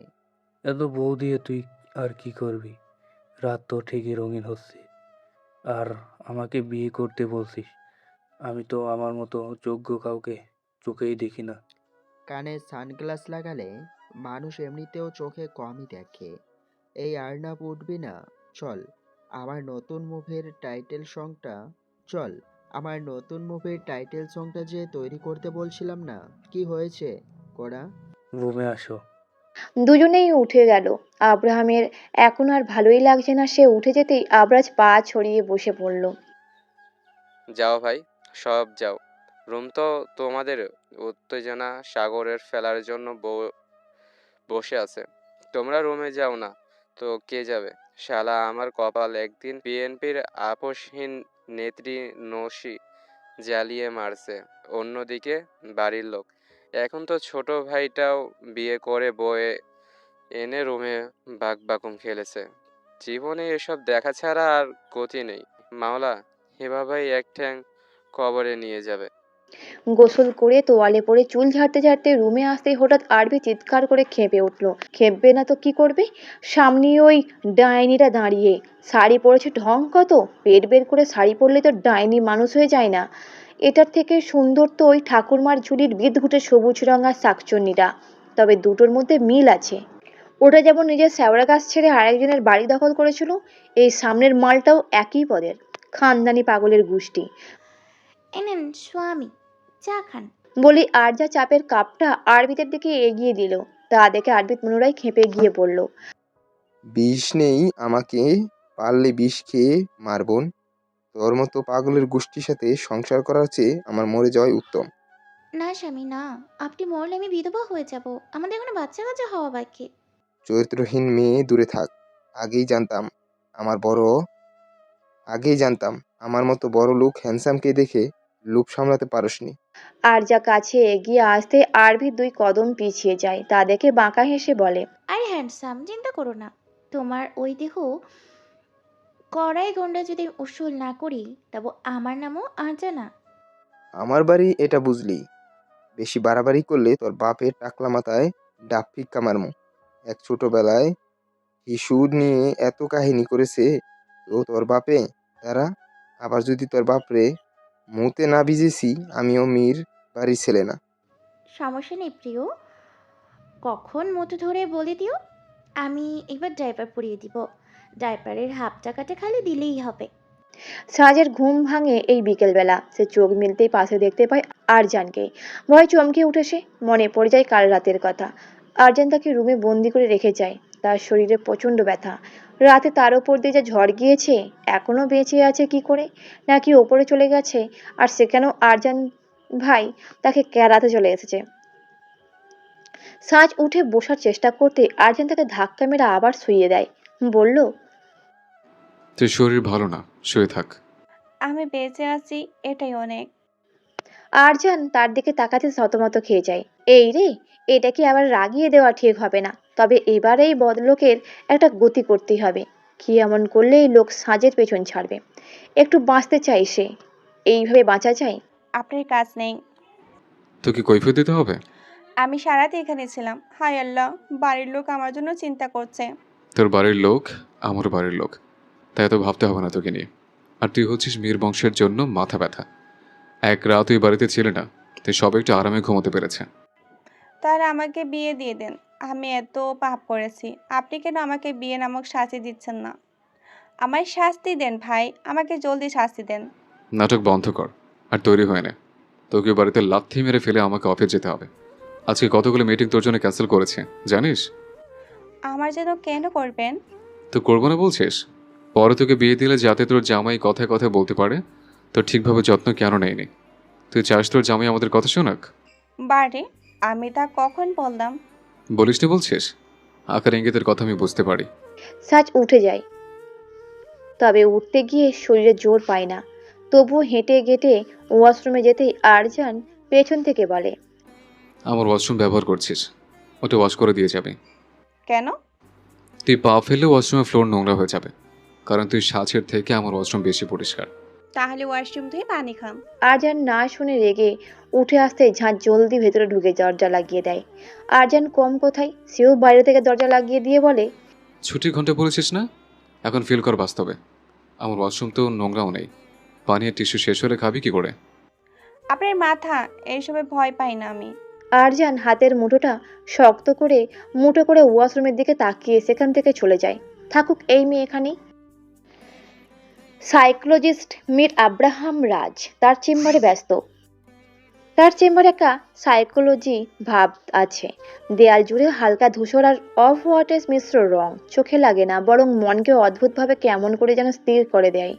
এত বউ দিয়ে তুই আর কি করবি? রাত তো ঠিকই রঙিন হচ্ছে। আর আমাকে বিয়ে করতে বলছিস? আমি তো আমার মতো যোগ্য কাউকে চোখেই দেখি না। কানে সানগ্লাস লাগালে মানুষ এমনিতেও চোখে কমই দেখে। এই আর্নাব উঠবি না? চল, আমার নতুন মুভির টাইটেল সংটা চল আমার নতুন মুভির টাইটেল সংটা যে তৈরি করতে বলছিলাম না, কি হয়েছে কোরা? রুমে আসো। দুজনেই উঠে গেল। আব্রাহামের এখন আর ভালোই লাগছে না। সে উঠে যেতেই আবরাজ পা ছড়িয়ে বসে পড়ল। যাও ভাই, সব যাও। রুম তো তোমাদের উত্তেজনা সাগরের ফেলার জন্য বসে আছে। তোমরা রুমে যাও না তো কে যাবে? শালা আমার কপাল, একদিন বিএনপির আপোষহীন নেত্রী নসি জ্বালিয়ে মারছে, অন্যদিকে বাড়ির লোক। এখন তো ছোট ভাইটাও বিয়ে করে বয়ে এনে রুমে বাকবাকুম খেলেছে। জীবনে এসব দেখা ছাড়া আর গতি নেই। মাওলা, এভাবেই এক ঠ্যাং কবরে নিয়ে যাবে। গোসল করে তোয়ালে পরে চুল ঝাড়তে ঝাড়তে রুমে আসতেই হঠাৎ আরবি চিৎকার করে খেপে উঠল। খেপবে না তো কি করবে? সামনে ওই ডাইনিটা দাঁড়িয়ে। শাড়ি পরেছে ঢং কত! পেট বের করে শাড়ি পরলে তো ডাইনি মানুষ হয়ে যায় না। এটার থেকে সুন্দর তো ওই ঠাকুরমার ঝুলির বিদঘুটে সবুজ রঙা শাকচুন্নিটা। তবে দুটোর মধ্যে মিল আছে। ওটা যেমন নিজের শ্যাওড়া গাছ ছেড়ে আরেকজনের বাড়ি দখল করেছিল, এই সামনের মালটাও একই পদের। খানদানি পাগলের গোষ্ঠী। এনেন স্বামী, চা খান। বলি আরজা চাপের কাপটা আরবিতের দিকে এগিয়ে দিল। তা দেখে আরবিত পুনরায় খেপে গিয়ে বলল, বিষ নেই, আমাকে পারলে বিষ খেয়ে মারবন। তোর মতো পাগলের গোষ্ঠীর সাথে সংসার করার চেয়ে আমার মরে যাওয়াই উত্তম। না স্বামী না, আপনি মরলে আমি বিধবা হয়ে যাব। আমাদের কোনো বাচ্চা কাচ্চা হওয়া বাকি। চরিত্রহীন মেয়ে দূরে থাক। আগেই জানতাম আমার বড় আগেই জানতাম আমার মতো বড় লোক হ্যান্ডসামকে দেখে লোভ সামলাতে পারসনি। আরজা কাছে এগিয়ে আসতে আরবি 2 কদম পিছিয়ে যায়। তা দেখে বাঁকা হেসে বলে, আরে হ্যান্ডসাম, চিন্তা করো না। তোমার ওই দেহ কড়াই গন্ডা যদি উসুল না করি, তবে আমার নামও আরজানা। আমার বাড়ি এটা বুঝলি? বেশি বাড়াবাড়ি করলে তোর বাপের টাকলা মাথায় ডাব ফিক্কা মারমু। এক ছোটবেলায় হিসু নিয়ে এত কাহিনী করেছে তো তোর বাপে তারা। আবার যদি তোর বাপরে মুতে না ভিজেছি, আমিও মীর বাড়ির ছেলে না। সমস্যা নেই প্রিয়, কখন মতো ধরে বলে দিও। আমি এবার ডাইপার পরিয়ে দিব। ডাইপারের হাফ টাকাটা খালি দিলেই হবে। সাজের ঘুম ভাঙে এই বিকেলবেলা। সে চোখ মিলতেই পাশে দেখতে পায় আরজানকে। ভয় চমকে উঠে সে। মনে পড়ে যায় কাল রাতের কথা। আরজান তাকে রুমে বন্দি করে রেখে যায়। তার শরীরে প্রচণ্ড ব্যথা। রাতে তার ওপর দিয়ে যে ঝড় গিয়েছে, এখনো বেঁচে আছে কি করে? নাকি ওপরে চলে গেছে আর সেখানেও আরজান ভাই তাকে কেরাতে চলে এসেছে। সাজ উঠে বসার চেষ্টা করতে আরজান তাকে ধাক্কা মেরে আবার শুইয়ে দেয়। বলল, তোর শরীর ভালো না, শুয়ে থাক। আমি বেঁচে আছি, এটাই অনেক। আরজান তার দিকে তাকাতে থতমত খেয়ে যায়। এই রে, এটা কি আবার রাগিয়ে দেওয়া ঠিক হবে না। তবে এবার এই বদলোকের একটা গতি করতেই হবে। কি এমন করলে এই লোক সাজের পেছন ছাড়বে? একটু বাঁচতে চাই সে। এইভাবে বাঁচা যায়? আপনার কাজ নেই। তোকে কৈফিয়ত দিতে হবে? আমি সারাতে এখানে ছিলাম। হায় আল্লাহ, বাড়ির লোক আমার জন্য চিন্তা করছে। তোর বাড়ির লোক আমার বাড়ির লোক, তাই এত ভাবতে হবে না তোকে নিয়ে। আর তুই হচ্ছিস মীর বংশের জন্য মাথা ব্যথা। এক রাত তুই বাড়িতে ছিলি না, তুই সব একটু আরামে ঘুমোতে পেরেছে। তাহলে আমাকে বিয়ে দিয়ে দেন। আমি এত পাপ করেছি, আপনি কেন আমাকে বিয়ে নামক শাস্তি দিচ্ছেন না? আমায় শাস্তি দেন ভাই, আমাকে জলদি শাস্তি দেন। নাটক বন্ধ কর আর তৈরি হয়ে নে। তোকে বাড়িতে লাথি মেরে ফেলে আমাকে অফিস যেতে হবে। আজকে কতগুলো মিটিং তোর জন্য ক্যান্সেল করেছে জানিস? আমার জন্য কেন করবেন? তো করবো না বলছিস? পরে তোকে বিয়ে দিলে যাতে তোর জামাই কথায় কথায় বলতে পারে তোর ঠিকভাবে যত্ন কেন নেয়নি। তুই চাস তোর জামাই আমাদের কথা শোনাক? বারে, আমি তা কখন বললাম? বলিস না বলছিস? আকার ইঙ্গিতের কথা আমি বুঝতে পারি। সাজ উঠে যায়, তবে উঠতে গিয়ে শরীরে জোর পায় না। তবুও হেঁটে গেটে ওয়াশরুমে যেতেই আরজান পেছন থেকে বলে, আমার ওয়াশরুম ব্যবহার করছিস, ওটা ওয়াশ করে দিয়ে যাবে। কেন? তুই পা ফেললে ওয়াশরুমের ফ্লোর নোংরা হয়ে যাবে, কারণ তুই সাজের থেকে আমার ওয়াশরুম বেশি পরিষ্কার। তাহলে ওয়াশরুম ধুয়ে পানি খান। আরজান না শুনে রেগে উঠে আসতে ঝাঁঝ জলদি ভেতরে ঢুকে দরজা লাগিয়ে দেয়। আরজান কম কোথায়, সেও বাইরে থেকে দরজা লাগিয়ে দিয়ে বলে, ছুটির ঘন্টা পড়েছিস না? এখন ফিল কর বাস্তবে। আমার ওয়াশরুম তো নোংরাও নেই। পানি আর টিস্যু শেষ হলে খাবি কি করে? আপনার মাথা, এইসবে ভয় পাই না আমি। আরজান হাতের মুঠো করে ওয়াশরুমের দিকে তাকিয়ে সেখান থেকে চলে যায়। থাকুক এই মেয়ে এখানেই। সাইকোলজিস্ট মীর আব্রাহাম রাজ তার চেম্বারে ব্যস্ত। তার চেম্বারে একটা সাইকোলজি ভাব আছে। দেয়াল জুড়ে হালকা ধূসর আর অফ হোয়াইটের মিশ্র রং চোখে লাগে না, বরং মনকে অদ্ভুতভাবে কেমন করে যেন স্থির করে দেয়।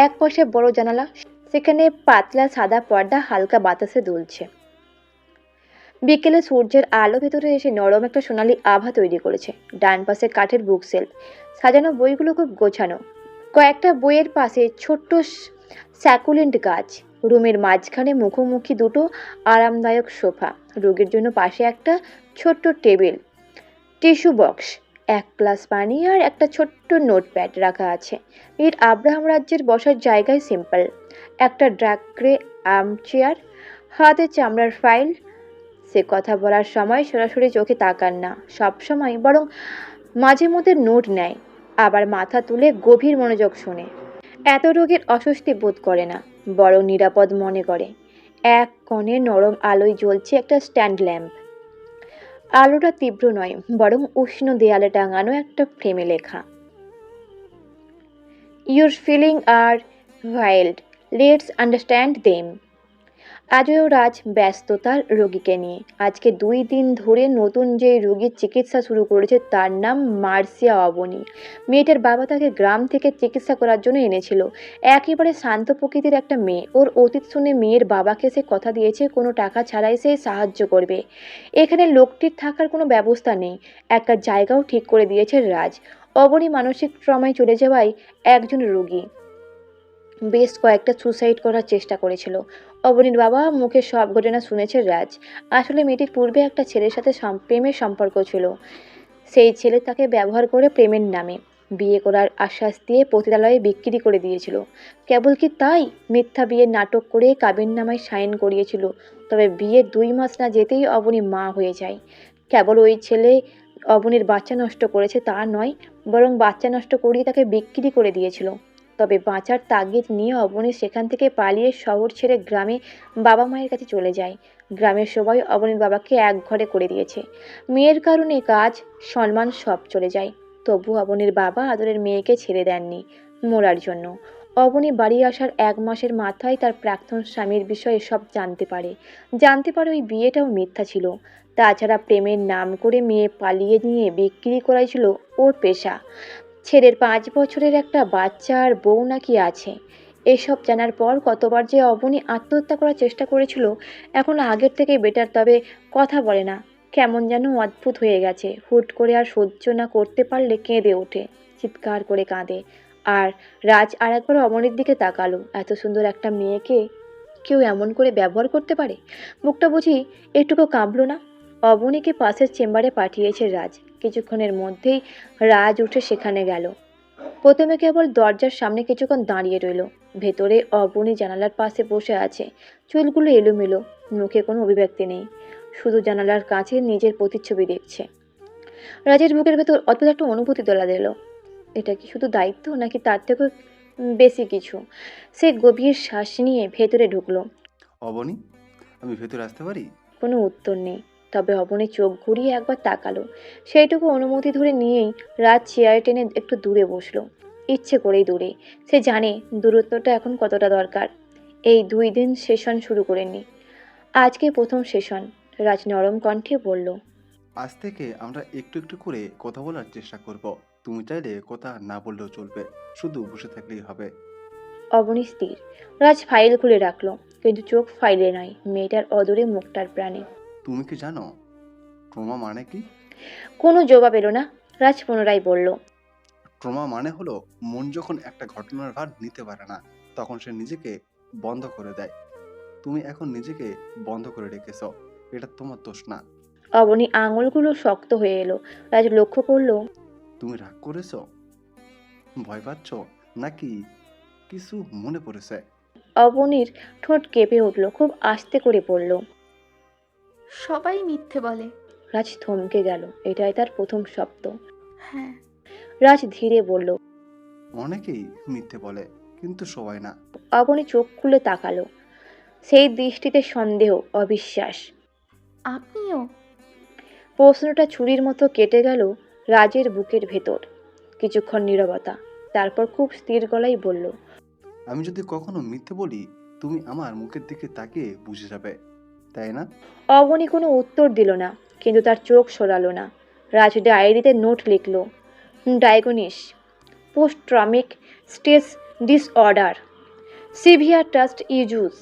এক পাশে বড় জানালা, সেখানে পাতলা সাদা পর্দা হালকা বাতাসে দুলছে। বিকেলে সূর্যের আলো ভেতরে এসে নরম একটা সোনালি আভা তৈরি করেছে। ডান পাশে কাঠের বুক সেলফ, সাজানো বইগুলো খুব গোছানো। কয়েকটা বইয়ের পাশে ছোট্ট স্যাকুলেন্ট গাছ। রুমের মাঝখানে মুখোমুখি দুটো আরামদায়ক সোফা, রোগীর জন্য পাশে একটা ছোট্ট টেবিল, টিস্যু বক্স, এক গ্লাস পানি আর একটা ছোট্ট নোটপ্যাড রাখা আছে। মীর আব্রাহাম রাজ্যের বসার জায়গায় সিম্পল একটা ড্রাগ গ্রে আর্মচেয়ার, হাতে চামড়ার ফাইল। সে কথা বলার সময় সরাসরি চোখে তাকান না সব সময়, বরং মাঝে মধ্যে নোট নেয়, আবার মাথা তুলে গভীর মনোযোগ শোনে। এত রোগীর অস্বস্তি বোধ করে না, বরং নিরাপদ মনে করে। এক কোণে নরম আলোয় জ্বলছে একটা স্ট্যান্ড ল্যাম্প। আলোটা তীব্র নয়, বরং উষ্ণ দেয়ালে টাঙানো একটা ফ্রেমে লেখা, your feeling are wild, let's understand them. আজও রাজ ব্যস্ত তার রোগীকে নিয়ে। আজকে 2 দিন ধরে নতুন যে রোগীর চিকিৎসা শুরু করেছে তার নাম মার্সিয়া অবনী। মেয়েটার বাবা তাকে গ্রাম থেকে চিকিৎসা করার জন্য এনেছিল। একেবারে শান্ত প্রকৃতির একটা মেয়ে। ওর অতীত শুনে মেয়ের বাবাকে সে কথা দিয়েছে কোনো টাকা ছাড়াই সে সাহায্য করবে। এখানে লোকটির থাকার কোনো ব্যবস্থা নেই, একটা জায়গাও ঠিক করে দিয়েছে রাজ। অবনী মানসিক ট্রমায় চলে যাওয়ায় একজন রোগী বেশ কয়েকটা সুসাইড করার চেষ্টা করেছিল। অবনীর বাবা মুখে সব ঘটনা শুনেছে রাজ। আসলে মেয়েটির পূর্বে একটা ছেলের সাথে প্রেমের সম্পর্ক ছিল। সেই ছেলে তাকে ব্যবহার করে প্রেমের নামে বিয়ে করার আশ্বাস দিয়ে পতিতালয়ে বিক্রি করে দিয়েছিল। কেবল কি তাই, মিথ্যা বিয়ের নাটক করে কাবিননামায় সাইন করিয়েছিল। তবে বিয়ের 2 মাস না যেতেই অবনী মা হয়ে যায়। কেবল ওই ছেলে অবনীর বাচ্চা নষ্ট করেছে তা নয়, বরং বাচ্চা নষ্ট করিয়ে তাকে বিক্রি করে দিয়েছিল। তবে বাঁচার তাগিদ নিয়ে অবনী সেখান থেকে পালিয়ে শহর ছেড়ে গ্রামে বাবা মায়ের কাছে চলে যায়। গ্রামের সবাই অবনীর বাবাকে এক ঘরে করে দিয়েছে। মেয়ের কারণে কাজ, সম্মান সব চলে যায়। তবু অবনীর বাবা আদরের মেয়েকে ছেড়ে দেননি মরার জন্য। অবনী বাড়ি আসার 1 মাসের মাথায় তার প্রাক্তন স্বামীর বিষয়ে সব জানতে পারে ওই বিয়েটাও মিথ্যা ছিল। তাছাড়া প্রেমের নাম করে মেয়ে পালিয়ে নিয়ে বিক্রি করাই ছিল ওর পেশা। ছেলের 5 বছরের একটা বাচ্চা আর বউ নাকি আছে। এসব জানার পর কতবার যে অবনী আত্মহত্যা করার চেষ্টা করেছিল, এখন আগের থেকে বেটার। তবে কথা বলে না, কেমন যেন অদ্ভুত হয়ে গেছে। হুট করে আর সহ্য না করতে পারলে কেঁদে ওঠে, চিৎকার করে কাঁদে। আর রাজ আরেকবার অবনীর দিকে তাকালো। এত সুন্দর একটা মেয়েকে কেউ এমন করে ব্যবহার করতে পারে? মুখটা বুঝি একটুকু কাঁপলো না? অবনীকে পাশের চেম্বারে পাঠিয়েছে রাজ। কিছুক্ষণের মধ্যেই রাজ উঠে সেখানে গেল। প্রথমে কেবল দরজার সামনে কিছুক্ষণ দাঁড়িয়ে রইল। ভেতরে অবনী জানালার পাশে বসে আছে, চুলগুলো এলোমেলো, মুখে কোনো অভিব্যক্তি নেই, শুধু জানালার কাছে নিজের প্রতিচ্ছবি দেখছে। রাজের বুকের ভেতর অদ্ভুত একটা অনুভূতি তোলা দিল। এটা কি শুধু দায়িত্ব নাকি তার থেকেও বেশি কিছু? সে গভীর শ্বাস নিয়ে ভেতরে ঢুকলো। অবনী, আমি ভেতরে আসতে পারি? কোনো উত্তর নেই। তবে অবনী চোখ ঘুরিয়ে একবার তাকালো। সেইটুকু অনুমতি ধরে নিয়েই রাজ চেয়ার টেনে একটু দূরে বসলো। ইচ্ছে করেই দূরে। সে জানে দূরত্বটা এখন কতটা দরকার। এই 2 দিন সেশন শুরু করেনি। আজকে প্রথম সেশন। রাজ নরম কণ্ঠে বলল, আজ থেকে আমরা একটু একটু করে কথা বলার চেষ্টা করব। তুমি চাইলে কথা না বললেও চলবে, শুধু বসে থাকলেই হবে। অবনী স্থির। রাজ ফাইল খুলে রাখলো, কিন্তু চোখ ফাইলে নয়, মেয়েটার অদূরে মুখটার প্রাণে। তুমি কি জানো ট্রমা মানে কি? কোনো জবাব এলো না। রাজ পুনরায় বলল, ট্রমা মানে হলো মন যখন একটা ঘটনার ভার নিতে পারে না, তখন সে নিজেকে বন্ধ করে দেয়। তুমি এখন নিজেকে বন্ধ করে রেখেছো, এটা তোমার দোষ না। অবনী আঙুলগুলো শক্ত হয়ে এলো। রাজ লক্ষ্য করলো তুমি রাগ করেছো, ভয় পাচ্ছ, নাকি কিছু মনে পড়েছে? অবনীর ঠোঁট কেঁপে উঠল, খুব আস্তে করে পড়ল, সবাই মিথ্যে বলে। রাজ থমকে গেল। এটাই তার প্রথম শব্দ। হ্যাঁ। রাজ ধীরে বলল, অনেকেই মিথ্যে বলে, কিন্তু সবাই না। অবনী চোখ খুলে তাকালো। সেই দৃষ্টিতে সন্দেহ, অবিশ্বাস। আপনিও? প্রশ্নটা ছুরির মতো কেটে গেল রাজের বুকের ভেতর। কিছুক্ষণ নীরবতা। তারপর খুব স্থির গলায় বলল, আমি যদি কখনো মিথ্যে বলি, তুমি আমার মুখের দিকে তাকিয়ে বুঝে যাবে, তাই না? অবনী কোনো উত্তর দিল না, কিন্তু তার চোখ সরালো না। রাজ ডায়েরিতে নোট লিখল, diagnosis, post traumatic stress disorder, severe trust issues,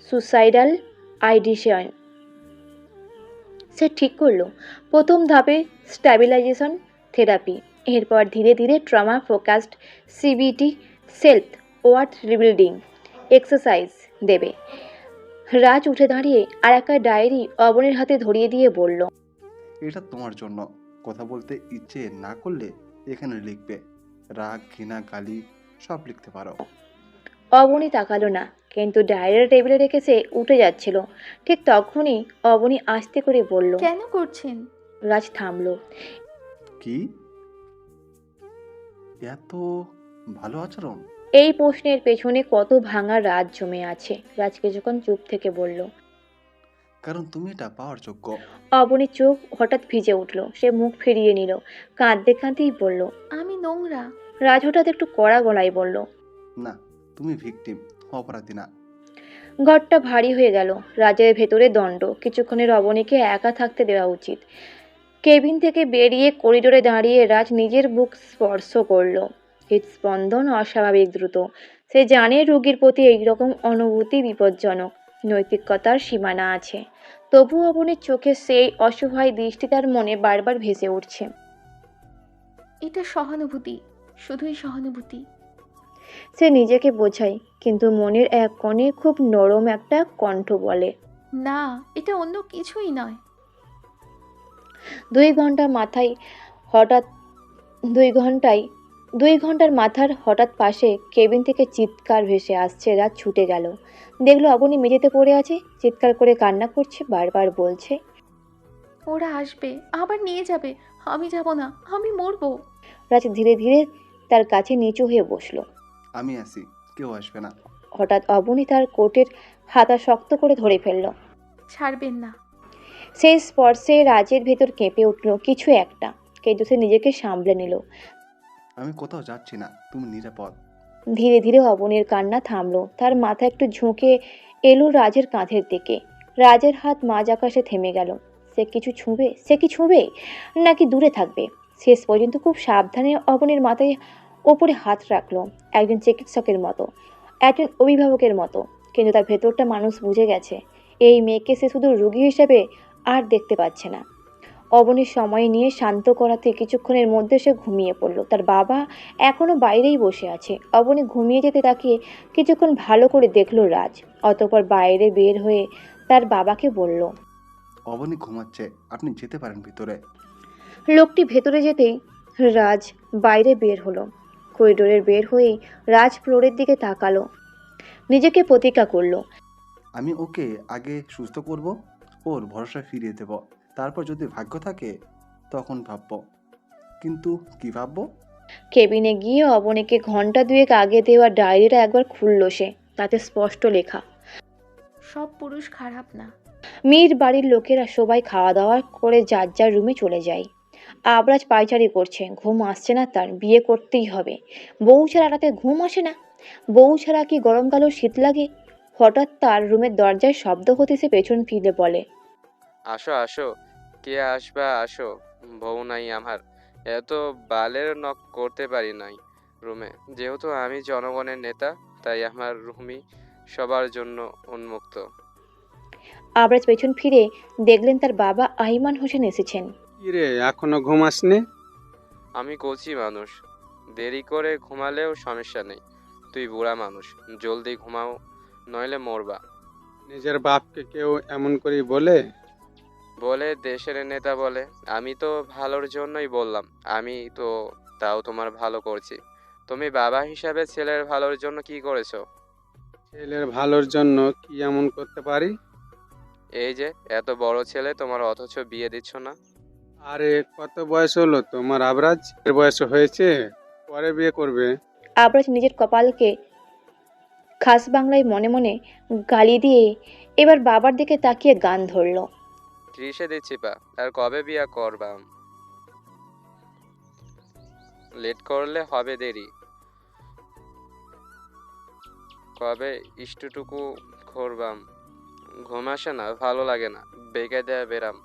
suicidal ideation. সে ঠিক করলো, প্রথম ধাপে স্ট্যাবিলাইজেশন থেরাপি, এরপর ধীরে ধীরে trauma focused CBT, self worth rebuilding exercise দেবে। রাজ উঠে দাঁড়িয়ে আর একটা ডায়েরি অবনীর হাতে ধরিয়ে দিয়ে বলল, এটা তোমার জন্য। কথা বলতে ইচ্ছে না করলে এখানে লিখবে। রাগ, ঘৃণা, গালি সব লিখতে পারো। অবনী তাকালো না, কিন্তু ডায়েরির টেবিলে রেখে সে উঠে যাচ্ছিল। ঠিক তখনই অবনী আস্তে করে বলল, কেন করছেন? রাজ থামলো। কি এত ভালো আচরণ? এই প্রশ্নের পেছনে কত ভাঙা রাত জমে আছে। রাজ কিছুক্ষণ চুপ থেকে বলল, কারণ তুমি এটা পাওয়ার যোগ্য। অবনীর চোখ হঠাৎ ভিজে উঠল। সে মুখ ফিরিয়ে নিল, কাঁদতে কাঁদতেই বলল, আমি নোংরা। রাজ হঠাৎ একটু কড়া গলায় বলল, না, তুমি ভিকটিম, অপরাধী না। ঘরটা ভারী হয়ে গেল। রাজের ভেতরে দণ্ড। কিছুক্ষণের অবনীকে একা থাকতে দেওয়া উচিত। কেবিন থেকে বেরিয়ে করিডোরে দাঁড়িয়ে রাজ নিজের বুক স্পর্শ করল। হৃদস্পন্দন অস্বাভাবিক দ্রুত। সে জানে রোগীর প্রতি এইরকম অনুভূতি বিপজ্জনক। নৈতিকতার সীমানা আছে। তবু অবনীর চোখে সেই অসহায় দৃষ্টি তার মনে বারবার ভেসে উঠছে। এটা সহানুভূতি, শুধুই সহানুভূতি। সে নিজেকে বোঝায়, কিন্তু মনের এক কোণে খুব নরম একটা কণ্ঠ বলে, না, এটা অন্য কিছুই নয়। 2 ঘন্টা মাথায় হঠাৎ 2 ঘন্টার মাথার হঠাৎ পাশে কেবিন থেকে চিৎকার ভেসে আসছে। রাত ছুটে গেল। দেখলো অবনী মেঝেতে পড়ে আছে, চিৎকার করে কান্না করছে, বারবার বলছে, ওরা আসবে, আবার নিয়ে যাবে। আমি যাব না, আমি মরবো। রাজ ধীরে ধীরে তার কাছে নিচু হয়ে বসলো। আমি আছি, কেউ আসবে না। হঠাৎ অবনী তার কোটের হাতা শক্ত করে ধরে ফেলল। ছাড়বেন না। সেই স্পর্শে রাজের ভেতর কেঁপে উঠল কিছু একটা, কিন্তু সে নিজেকে সামলে নিল। আমি কোথাও যাচ্ছি না, তুমি নিরাপদ। ধীরে ধীরে অবনীর কান্না থামলো। তার মাথা একটু ঝুঁকে এলো রাজের কাঁধের দিকে। রাজের হাত মাঝ আকাশে থেমে গেল। সে কি ছুঁবে নাকি দূরে থাকবে? শেষ পর্যন্ত খুব সাবধানে অবনীর মাথায় ওপরে হাত রাখলো, একজন চিকিৎসকের মতো, একজন অভিভাবকের মতো। কিন্তু তার ভেতরটা মানুষ বুঝে গেছে, এই মেয়েকে সে শুধু রোগী হিসেবে আর দেখতে পাচ্ছে না। অবনীর সময় নিয়ে শান্ত করাতে কিছুক্ষণের মধ্যে সে ঘুমিয়ে পড়ল। তার বাবা এখনো বাইরেই বসে আছে। অবনী ঘুমিয়ে যেতে তাকিয়ে কিছুক্ষণ ভালো করে দেখলো রাজ। অতঃপর বাইরে বের হয়ে তার বাবাকে বলল, অবনী ঘুমাচ্ছে, আপনি যেতে পারেন ভিতরে। লোকটি ভেতরে যেতেই রাজ বাইরে বের হলো। করিডোরের বের হয়েই রাজ ফ্লোরের দিকে তাকালো, নিজেকে প্রতিজ্ঞা করলো, আমি ওকে আগে সুস্থ করব, ওর ভরসা ফিরিয়ে দেব, তারপর যদি ভাগ্য থাকে তখন ভাববো। কিন্তু কি ভাববো? কেবিনে গিয়ে অবনীকে ঘন্টা দুয়েক আগে দেওয়া ডায়েরিটা একবার খুলল সে। তাতে স্পষ্ট লেখা, সব পুরুষ খারাপ না। মীর বাড়ির লোকেরা সবাই খাওয়া দাওয়া করে যার যার রুমে চলে যায়। আবরাজ পায়চারি করছে, ঘুম আসছে না তার, বিয়ে করতেই হবে। বউ ছাড়া রাতে ঘুম আসে না। বউ ছাড়া কি গরমকালেও শীত লাগে। হঠাৎ তার রুমের দরজায় শব্দ হতে সে পেছন ফিরে বলে, আসো আসো, কে আসবা আসো। বউ নাই আমার, এত বালের নক করতে পারি নাই রুমে। যেহেতু আমি জনগণের নেতা, তাই আমার রুমই সবার জন্য উন্মুক্ত। আবরাজ পেছন ফিরে দেখলেন তার বাবা আইমান হোসেন এসেছেন। কিরে, এখনো ঘুম আসনি? আমি কচি মানুষ, দেরি করে ঘুমালেও সমস্যা নেই। তুই বুড়া মানুষ, জলদি ঘুমাও, নইলে মরবা। নিজের বাপকে কেউ এমন করেই বলে? বলে দেশের নেতা বলে। আমি তো ভালোর জন্যই বললাম। আমি তো তাও তোমার ভালো করছি। তুমি বাবা হিসাবে ছেলের ভালোর জন্য কি করেছো? ছেলের ভালোর জন্য কি এমন করতে পারি? এই যে এত বড় ছেলে তোমার, অথচ বিয়ে দিচ্ছ না। আরে কত বয়স হলো তোমার আবরাজ? এর বয়স হয়েছে, পরে বিয়ে করবে। আবরাজ নিজের কপালকে খাস বাংলায় মনে মনে গালি দিয়ে এবার বাবার দিকে তাকিয়ে গান ধরল। 30-এ দিচ্ছি পা, আর কবে বিয়ে করবাম? লেট করলে হবে দেরি। কবে ইষ্টটুকু করবাম? ঘুম আসে না, ভালো লাগে না, বেগে দেয়া বেরাম।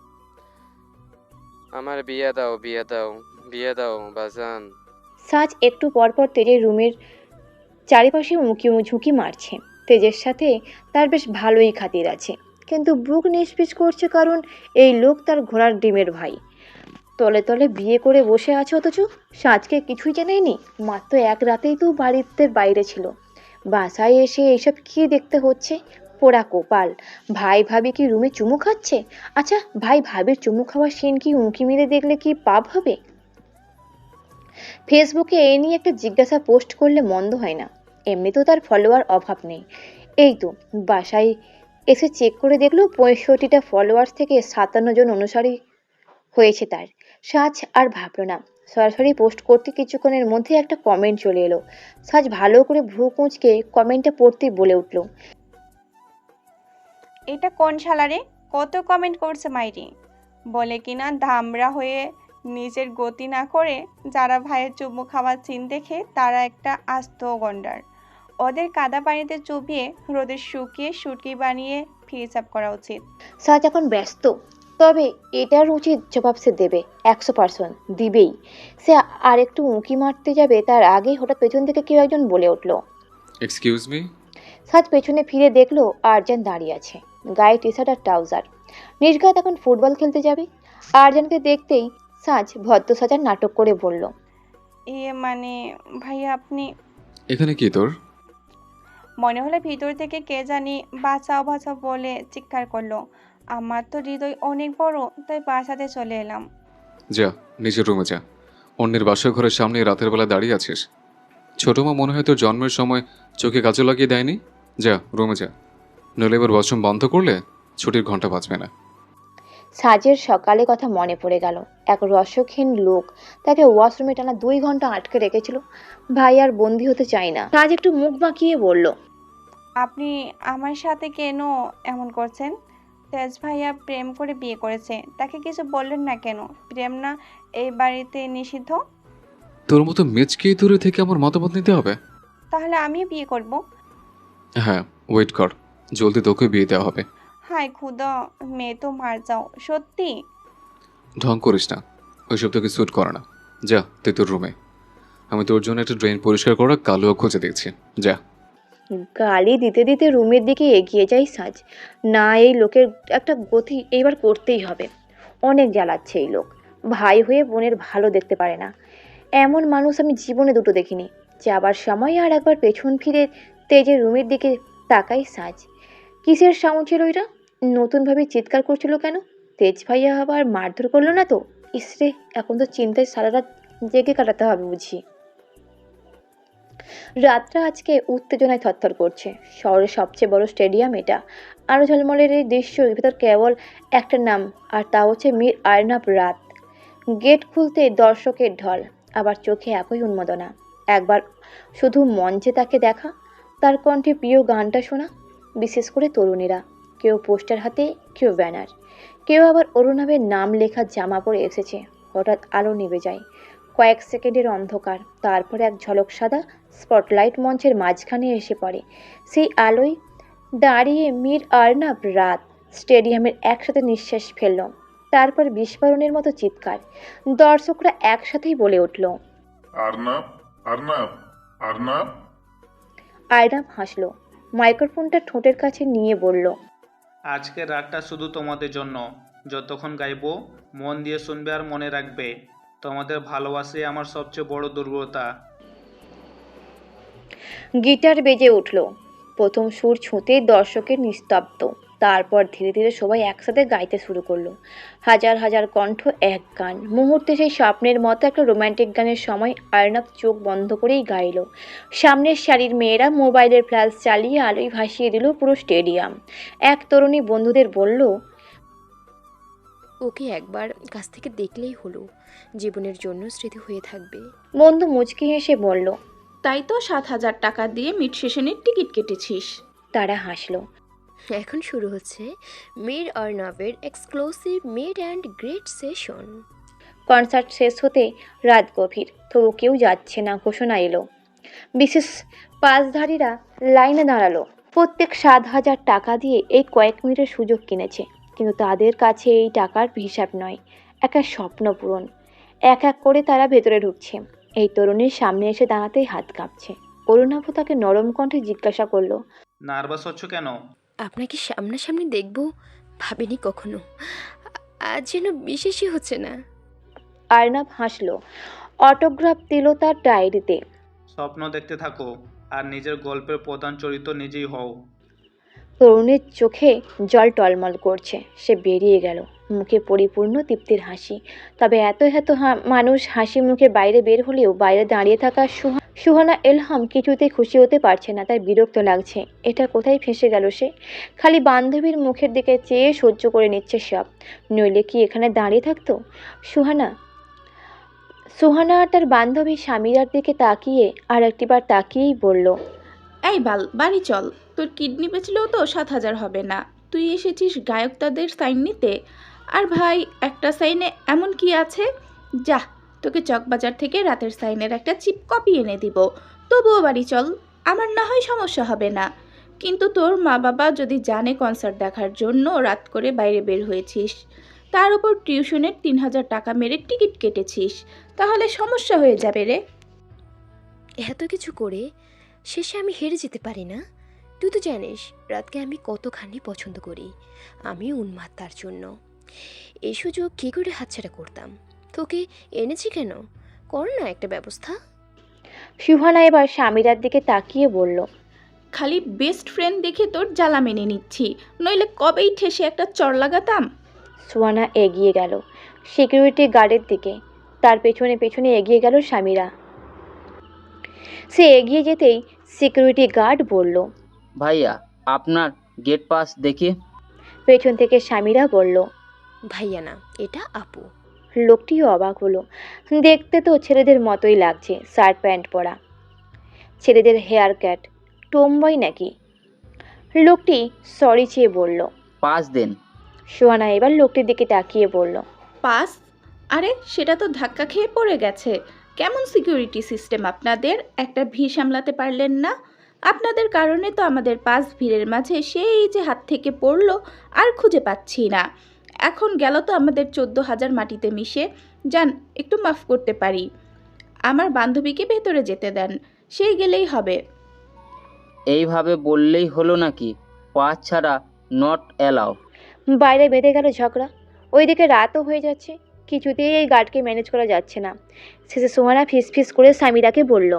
আমার বিয়ে দাও, বিয়ে দাও, বিয়ে দাও বাজান। সাজ একটু পরপর তেজের রুমের চারিপাশে ঝুঁকি মারছে। তেজের সাথে তার বেশ ভালোই খাতির আছে, কিন্তু বুক নিষ্পিস করছে, কারণ এই লোক তার ঘোড়ার ডিমের ভাই। তলে তলে বিয়ে করে বসে আছে, অথচ সাজকে কিছুই জানায়নি। মাত্র এক রাতেই তো বাড়িতে বাইরে ছিল, বাসায় এসে এইসব কি দেখতে হচ্ছে? পোড়া কোপাল। ভাই ভাবি কি রুমে চুমু খাচ্ছে? আচ্ছা, ভাই ভাবির চুমু খাওয়ার সিন কি উঁকি মেরে দেখলে কি পাপ হবে? ফেসবুকে এই নিয়ে একটা জিজ্ঞাসা পোস্ট করলে মন্দ হয় না। এমনিতেও তার ফলোয়ার অভাব নেই। এই তো বাসায় এসে চেক করে দেখলো 65টা ফলোয়ার্স থেকে 57 জন অনুসারী হয়েছে তার। সাজ আর ভাবলো না, সরাসরি পোস্ট করতে কিছুক্ষণের মধ্যে একটা কমেন্ট চলে এলো। সাজ ভালো করে ভ্রু কুঁচকে কমেন্টটা পড়তে বলে উঠল, এটা কোন শালারে? কত কমেন্ট করছে মাইরি, বলে কিনা ধামরা হয়ে নিজের গতি না করে যারা ভাইয়ের চুমু খাওয়ার চিন দেখে তারা একটা আস্ত গন্ডার। ওদের কাদা পানিতে চুবিয়ে রোদে শুকিয়ে শুটকি বানিয়ে ফ্রিজ আপ করা উচিত। সাজ এখন ব্যস্ত, তবে এটার উচিত জবাব সে দেবে, 100% দিবেই। সে আর একটু উঁকি মারতে যাবে, তার আগেই হঠাৎ পেছন থেকে কেউ একজন বলে উঠল। Excuse me. সাজ পেছনে ফিরে দেখলো আরজান দাঁড়িয়ে আছে, গায়ে টি শার্ট আর ট্রাউজার। নির্ঘাত এখন ফুটবল খেলতে যাবে। আরজানকে দেখতেই সাজ ভদ্র সাজার নাটক করে বলল, মানে ভাইয়া আপনি? এখানে কি তোর? মনে হলো ভিতর থেকে কে জানি বাঁচাও বাঁচাও বলে চিৎকার করলো। আমার তো হৃদয় অনেক বড়, তাই বাসাতে চলে এলাম। যা নিজের রুমে যা। অন্যের বাসা ঘরের সামনে রাতের বেলা দাঁড়িয়ে আছিস? ছোট মা মনে হয় তোর জন্মের সময় চোখে কাজল লাগিয়ে দেয়নি? যা রুমে যা, নইলে এবার ওয়াশরুম বন্ধ করলে ছুটির ঘন্টা বাজবে না। সাজের সকালে কথা মনে পড়ে গেল। এক রসহীন লোক তাকে ওয়াশরুমে টানা 2 ঘন্টা আটকে রেখেছিল। ভাই আর বন্দি হতে চায় না। সাজ একটু মুখ বাঁকিয়ে বলল, আপনি আমার সাথে কেন এমন করছেন? তেজ ভাইয়া প্রেম করে বিয়ে করেছে, তাকে কিছু বললেন না কেন? প্রেম না এই বাড়িতে নিষিদ্ধ? তোর মতো মেচকে দূরে থেকে আমার মতামত নিতে হবে? তাহলে আমিও বিয়ে করব। হ্যাঁ, ওয়েট কর, জলদি তোকে বিয়ে দেওয়া হবে। হায় খুদা, মেয়ে তো মার যাও, সত্যি? ঢং করিস না, ওইসব তোকে স্যুট করে না। যা তুই তোর রুমে, আমি তোর জন্য একটা ড্রেন পরিষ্কার করা কালো খুঁজে দেখছি। যা। গালি দিতে দিতে রুমের দিকে এগিয়ে যায় সাজ। না, এই লোকের একটা গতি এইবার করতেই হবে। অনেক জ্বালাচ্ছে এই লোক। ভাই হয়ে বোনের ভালো দেখতে পারে না, এমন মানুষ আমি জীবনে দুটো দেখিনি। যাবার সময় আর একবার পেছন ফিরে তেজের রুমের দিকে তাকাই সাজ। কিসের সাউন্ড ছিল এটা? নতুনভাবে চিৎকার করছিল কেন? তেজ ভাইয়া আবার মারধর করলো না তো? ইসরে, এখন তো চিন্তায় সারা রাত জেগে কাটাতে হবে বুঝি। রাতটা আজকে উত্তেজনায় থরথর করছে। শহরের সবচেয়ে বড় স্টেডিয়াম এটা। আরো ঝলমলের এই দৃশ্যের ভেতর কেবল একটা নাম, আর তা হচ্ছে মীর আরনাব রাত। গেট খুলতে দর্শকের ঢল, আবার চোখে একই উন্মাদনা। একবার শুধু মঞ্চে তাকে দেখা, তার কণ্ঠে প্রিয় গানটা শোনা। বিশেষ করে তরুণীরা, কেউ পোস্টার হাতে, কেউ ব্যানার, কেউ আবার অরুণাবের নাম লেখা জামা পরে এসেছে। হঠাৎ আলো নিভে যায়, কয়েক সেকেন্ডের অন্ধকার, তারপর এক ঝলক সাদা স্পটলাইট মঞ্চের মাঝখানে এসে পড়ে। সেই আলোয় দাঁড়িয়ে মীর আর্নাব রাত। স্টেডিয়ামের একসাথে নিঃশ্বাস ফেলল, তারপর বিস্ফোরণের মতো চিৎকার। দর্শকরা একসাথেই বলে উঠল, আর্নাব, আর্নাব, আর্নাব। আর্নাব হাসলো, মাইক্রোফোনটা ঠোঁটের কাছে নিয়ে বলল, আজকের রাতটা শুধু তোমাদের জন্য। যতক্ষণ গাইবো মন দিয়ে শুনবে আর মনে রাখবে, তোমাদের ভালোবাসাই আমার সবচেয়ে বড় দুর্বলতা। গিটার বেজে উঠল, প্রথম সুর ছুঁতেই দর্শকের নিস্তব্ধ। তারপর ধীরে ধীরে সবাই একসাথে গাইতে শুরু করলো। হাজার হাজার কণ্ঠ, এক গান। মুহূর্তে সেই স্বপ্নের মতো একটা রোমান্টিক গানের সময় আর্নাব চোখ বন্ধ করেই গাইল। সামনের সারির মেয়েরা মোবাইলের ফ্ল্যাশ চালিয়ে আলোয় ভাসিয়ে দিল পুরো স্টেডিয়াম। এক তরুণী বন্ধুদের বলল, ওকে একবার কাছ থেকে দেখলেই হলো, জীবনের জন্য স্মৃতি হয়ে থাকবে। বন্ধু মুচকি হেসে বলল, তাই তো 7,000 টাকা দিয়ে মিড সেশনের টিকিট কেটেছিস। তারা হাসলো। এখন শুরু হচ্ছে মীর অর্ণবের exclusive mid and great session. Concert শেষ হতে রাত গভীর, তবু কেউ যাচ্ছে না ঘোষণা এলো। বিশেষ পাসধারীরা লাইনে দাঁড়ালো। প্রত্যেক 7,000 টাকা দিয়ে এই কয়েক মিনিটের সুযোগ কিনেছে, কিন্তু তাদের কাছে এই টাকার হিসাব নয়, একটা স্বপ্ন পূরণ। এক এক করে তারা ভেতরে ঢুকছে। এই তরুণীর সামনে এসে দাঁড়াতেই হাত কাঁপছে। অরুণাভ তাকে নরম কণ্ঠে জিজ্ঞাসা করলো, নার্ভাস হচ্ছ কেন? আপনাকে সামনাসামনি দেখব ভাবিনি কখনো, আজ যেন বিশেষই হচ্ছে না। আর্নাব হাসলো, অটোগ্রাফ দিল তার ডায়েরিতে। স্বপ্ন দেখতে থাকো আর নিজের গল্পের প্রধান চরিত্র নিজেই হও। তরুণীর চোখে জল টলমল করছে। সে বেরিয়ে গেল, মুখে পরিপূর্ণ তৃপ্তির হাসি। তবে এত এত মানুষ হাসি মুখে বাইরে বের হলেও বাইরে দাঁড়িয়ে থাকা সুহানা এলহাম কিছুতেই খুশি হতে পারছে না। তার বিরক্ত লাগছে। এটা কোথায় ফেঁসে গেল সে? খালি বান্ধবীর মুখের দিকে চেয়ে সহ্য করে নিচ্ছে সব। নইলে কি এখানে দাঁড়িয়ে থাকতো? সুহানা আর তার বান্ধবী স্বামীরার দিকে তাকিয়ে আর একটিবার তাকিয়েই বলল, এই বাড়ি চল, তোর কিডনি বেচলেও তো 7,000 হবে না। তুই এসেছিস গায়কদের সাইন নিতে, আর ভাই একটা সাইনে এমন কি আছে? যা, তোকে চকবাজার থেকে রাতের সাইনের একটা চিপ কপি এনে দিব। তবুও বাড়ি চল, আমার না হয় সমস্যা হবে না, কিন্তু তোর মা বাবা যদি জানে কনসার্ট দেখার জন্য রাত করে বাইরে বের হয়েছিস, তার উপর টিউশনের 3,000 টাকা মেরে টিকিট কেটেছিস, তাহলে সমস্যা হয়ে যাবে রে। এত কিছু করে শেষে আমি হেরে যেতে পারি না? তুই তো জানিস রাতকে আমি কতখানি পছন্দ করি। আমি উন্মাদ তার জন্য। এই সুযোগ কী করে হাতছাড়া করতাম? তোকে এনেছি কেন? কর না একটা ব্যবস্থা। সুহানা এবার স্বামীরার দিকে তাকিয়ে বলল, খালি বেস্ট ফ্রেন্ড দেখে তোর জ্বালা মেনে নিচ্ছি, নইলে কবেই ঠেসে একটা চড় লাগাতাম। সুহানা এগিয়ে গেল সিকিউরিটি গার্ডের দিকে। তার পেছনে পেছনে এগিয়ে গেল স্বামীরা। সে এগিয়ে যেতেই সিকিউরিটি গার্ড বলল, ভাইয়া আপনার গেট পাস দেখি। পেছন থেকে স্বামীরা বলল, ভাইয়া না, এটা আপু। লোকটিও অবাক হলো। দেখতে তো ছেলেদের মতোই লাগছে, শার্ট প্যান্ট পরা, ছেলেদের হেয়ার কাট, টমবয় নাকি? লোকটি সরি চেয়ে বলল, পাস দেন। সুহানা এবার লোকটির দিকে তাকিয়ে বলল, পাস? আরে সেটা তো ধাক্কা খেয়ে পড়ে গেছে। কেমন সিকিউরিটি সিস্টেম আপনাদের? একটা ভিড় সামলাতে পারলেন না? আপনাদের কারণে তো আমাদের পাস ভিড়ের মাঝে সেই যে হাত থেকে পড়লো আর খুঁজে পাচ্ছি না। এখন গেল তো আমাদের 14,000 মাটিতে মিশে। যান, একটু মাফ করতে পারি। আমার বান্ধবীকে ভেতরে যেতে দেন, সেই গেলেই হবে। এইভাবে বললেই হলো নাকি? পাস ছাড়া নট অ্যালাউ। বাইরে বেঁধে গেল ঝগড়া। ওইদিকে রাতও হয়ে যাচ্ছে, কিছুতেই এই গার্ডকে ম্যানেজ করা যাচ্ছে না। শেষে সুহানা ফিস করে স্বামীরাকে বলল,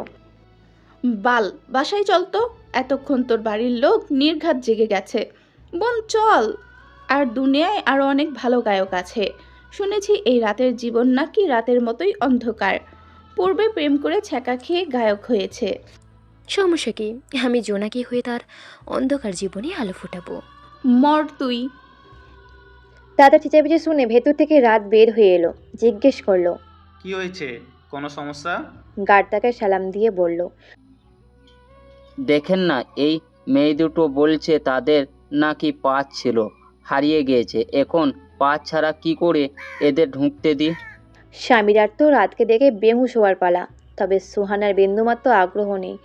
বাসায় চল তো, এতক্ষণ তোর বাড়ির লোক নির্ঘাত জেগে গেছে। বোন চল, আর দুনিয়ায় আরও অনেক ভালো গায়ক আছে। শুনেছি এই রাতের জীবন নাকি রাতের মতোই অন্ধকার। পূর্বে প্রেম করে ছ্যাঁকা খেয়ে গায়ক হয়েছে। সমস্যা কি? আমি জোনাকি হয়ে তার অন্ধকার জীবনে আলো ফোটাবো। মর তুই। দাদা চেঁচামেচি শুনে ভেতর থেকে রাত বের হয়ে এলো। জিজ্ঞেস করলো। কি হয়েছে? কোনো সমস্যা? গার্ড তাকে সালাম দিয়ে বলল। দেখেন না, এই মেয়ে দুটো বলছে তাদের নাকি পাস ছিল, হারিয়ে গিয়েছে। এখন পাস ছাড়া কি করে এদের ঢুকতে দিই? স্বামীরার তো রাতকে দেখে বেহুশ হওয়ার পালা। তবে সুহানার বিন্দুমাত্র আগ্রহ নেই।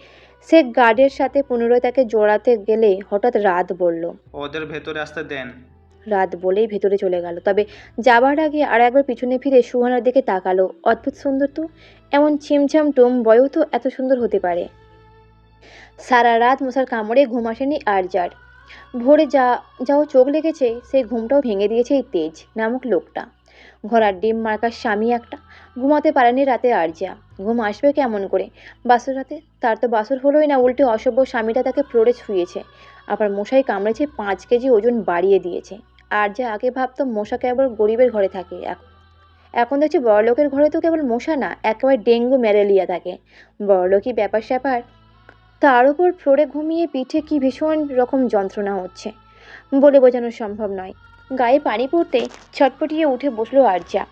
সে গার্ডের সাথে পুনরায় তাকে জড়াতে গেলে হঠাৎ রাত বলল। ওদের ভেতরে আসতে দেন। রাত বলেই ভেতরে চলে গেল। তবে যাবার আগে আর একবার পিছনে ফিরে সুহানার দিকে তাকালো। অদ্ভুত সুন্দর তো। এমন ছিমছাম টোম বয়ও তো এত সুন্দর হতে পারে। সারা রাত মশার কামড়ে ঘুম আসেনি আর যার। ভোরে যাও চোখ লেগেছে, সেই ঘুমটাও ভেঙে দিয়েছে এই তেজ নামক লোকটা। ঘোড়ার ডিম মার্কার স্বামী একটা। ঘুমাতে পারেনি রাতে আরজা। ঘুম আসবে কেমন করে বাসর রাতে? তার তো বাসর হলোই না, উল্টে অসভ্য স্বামীটা তাকে ফ্লোরে শুয়েছে। আবার মশাই কামড়েছে, 5 কেজি ওজন বাড়িয়ে দিয়েছে। আরজা আগে ভাবতো মশা কেবল গরিবের ঘরে থাকে, এখন দেখছি বড়লোকের ঘরে তো কেবল মশা না, একেবারে ডেঙ্গু ম্যালেরিয়া থাকে। বড়লোকই ব্যাপার স্যাপার। তার উপর ফ্লোরে ঘুমিয়ে পিঠে কি ভীষণ রকম যন্ত্রণা হচ্ছে, বলে বোঝানো সম্ভব নয়। গায়ে পানি পড়তে ছটপটিয়ে উঠে বসলো আরজা।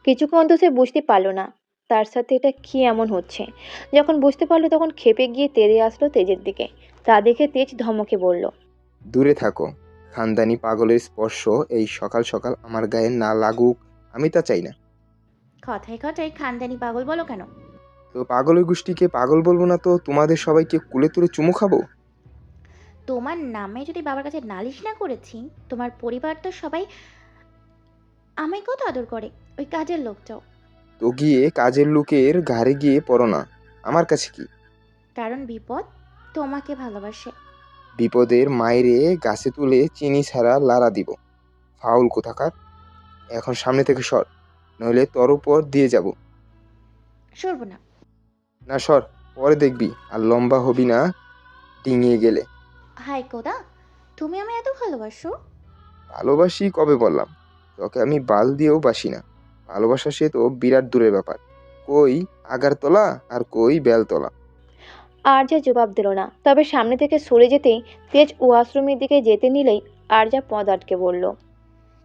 কিছুক্ষণ তো সে বুঝতে পারলো না তার সাথে এটা কি এমন হচ্ছে। যখন বুঝতে পারলো তখন খেপে গিয়ে তেড়ে আসলো তেজের দিকে। তা দেখে তেজ ধমকে বলল। দূরে থাকো। খানদানি পাগলের স্পর্শ এই সকাল সকাল আমার গায়ে না লাগুক, আমি তা চাই না। কথায় কথায় খানদানি পাগল বলো কেন? তো পাগলের গোষ্ঠীকে পাগল বলবো না তো তোমাদের সবাইকে কুলে তুলে চুমু খাবো? তোমার নামে যদি বাবার কাছে নালিশ না করেছি, তোমার পরিবার তো সবাই আমায় কত আদর করে। ওই কাজের লোকটাও। তো গিয়ে কাজের লোকের ঘাড়ে গিয়ে পড়ো না, আমার কাছে কি? কারণ বিপদ তোমাকে ভালোবাসে। বিপদের মাইরে গাছে তুলে চিনি ছাড়া লাড়া দিব। ফাউল কোথাকার। এখন সামনে থেকে সর, নইলে তোর উপর দিয়ে যাব। সরব না। না সর, পরে দেখবি আর লম্বা হবি না ডিঙিয়ে গেলে। হাই কোদা, তুমি আমায় এত ভালোবাসো? ভালোবাসি কবে বললাম? তোকে আমি বাল দিয়েও বাসি না। ভালোবাসা সে তো বিরাট দূরের ব্যাপার। কই আগারতলা আর কই বেলতলা। আরজা জবাব দিল না। তবে সামনে থেকে সরে যেতেই তেজ ওয়াশরুমের দিকে যেতে নিলেই আরজা পদ আটকে বলল।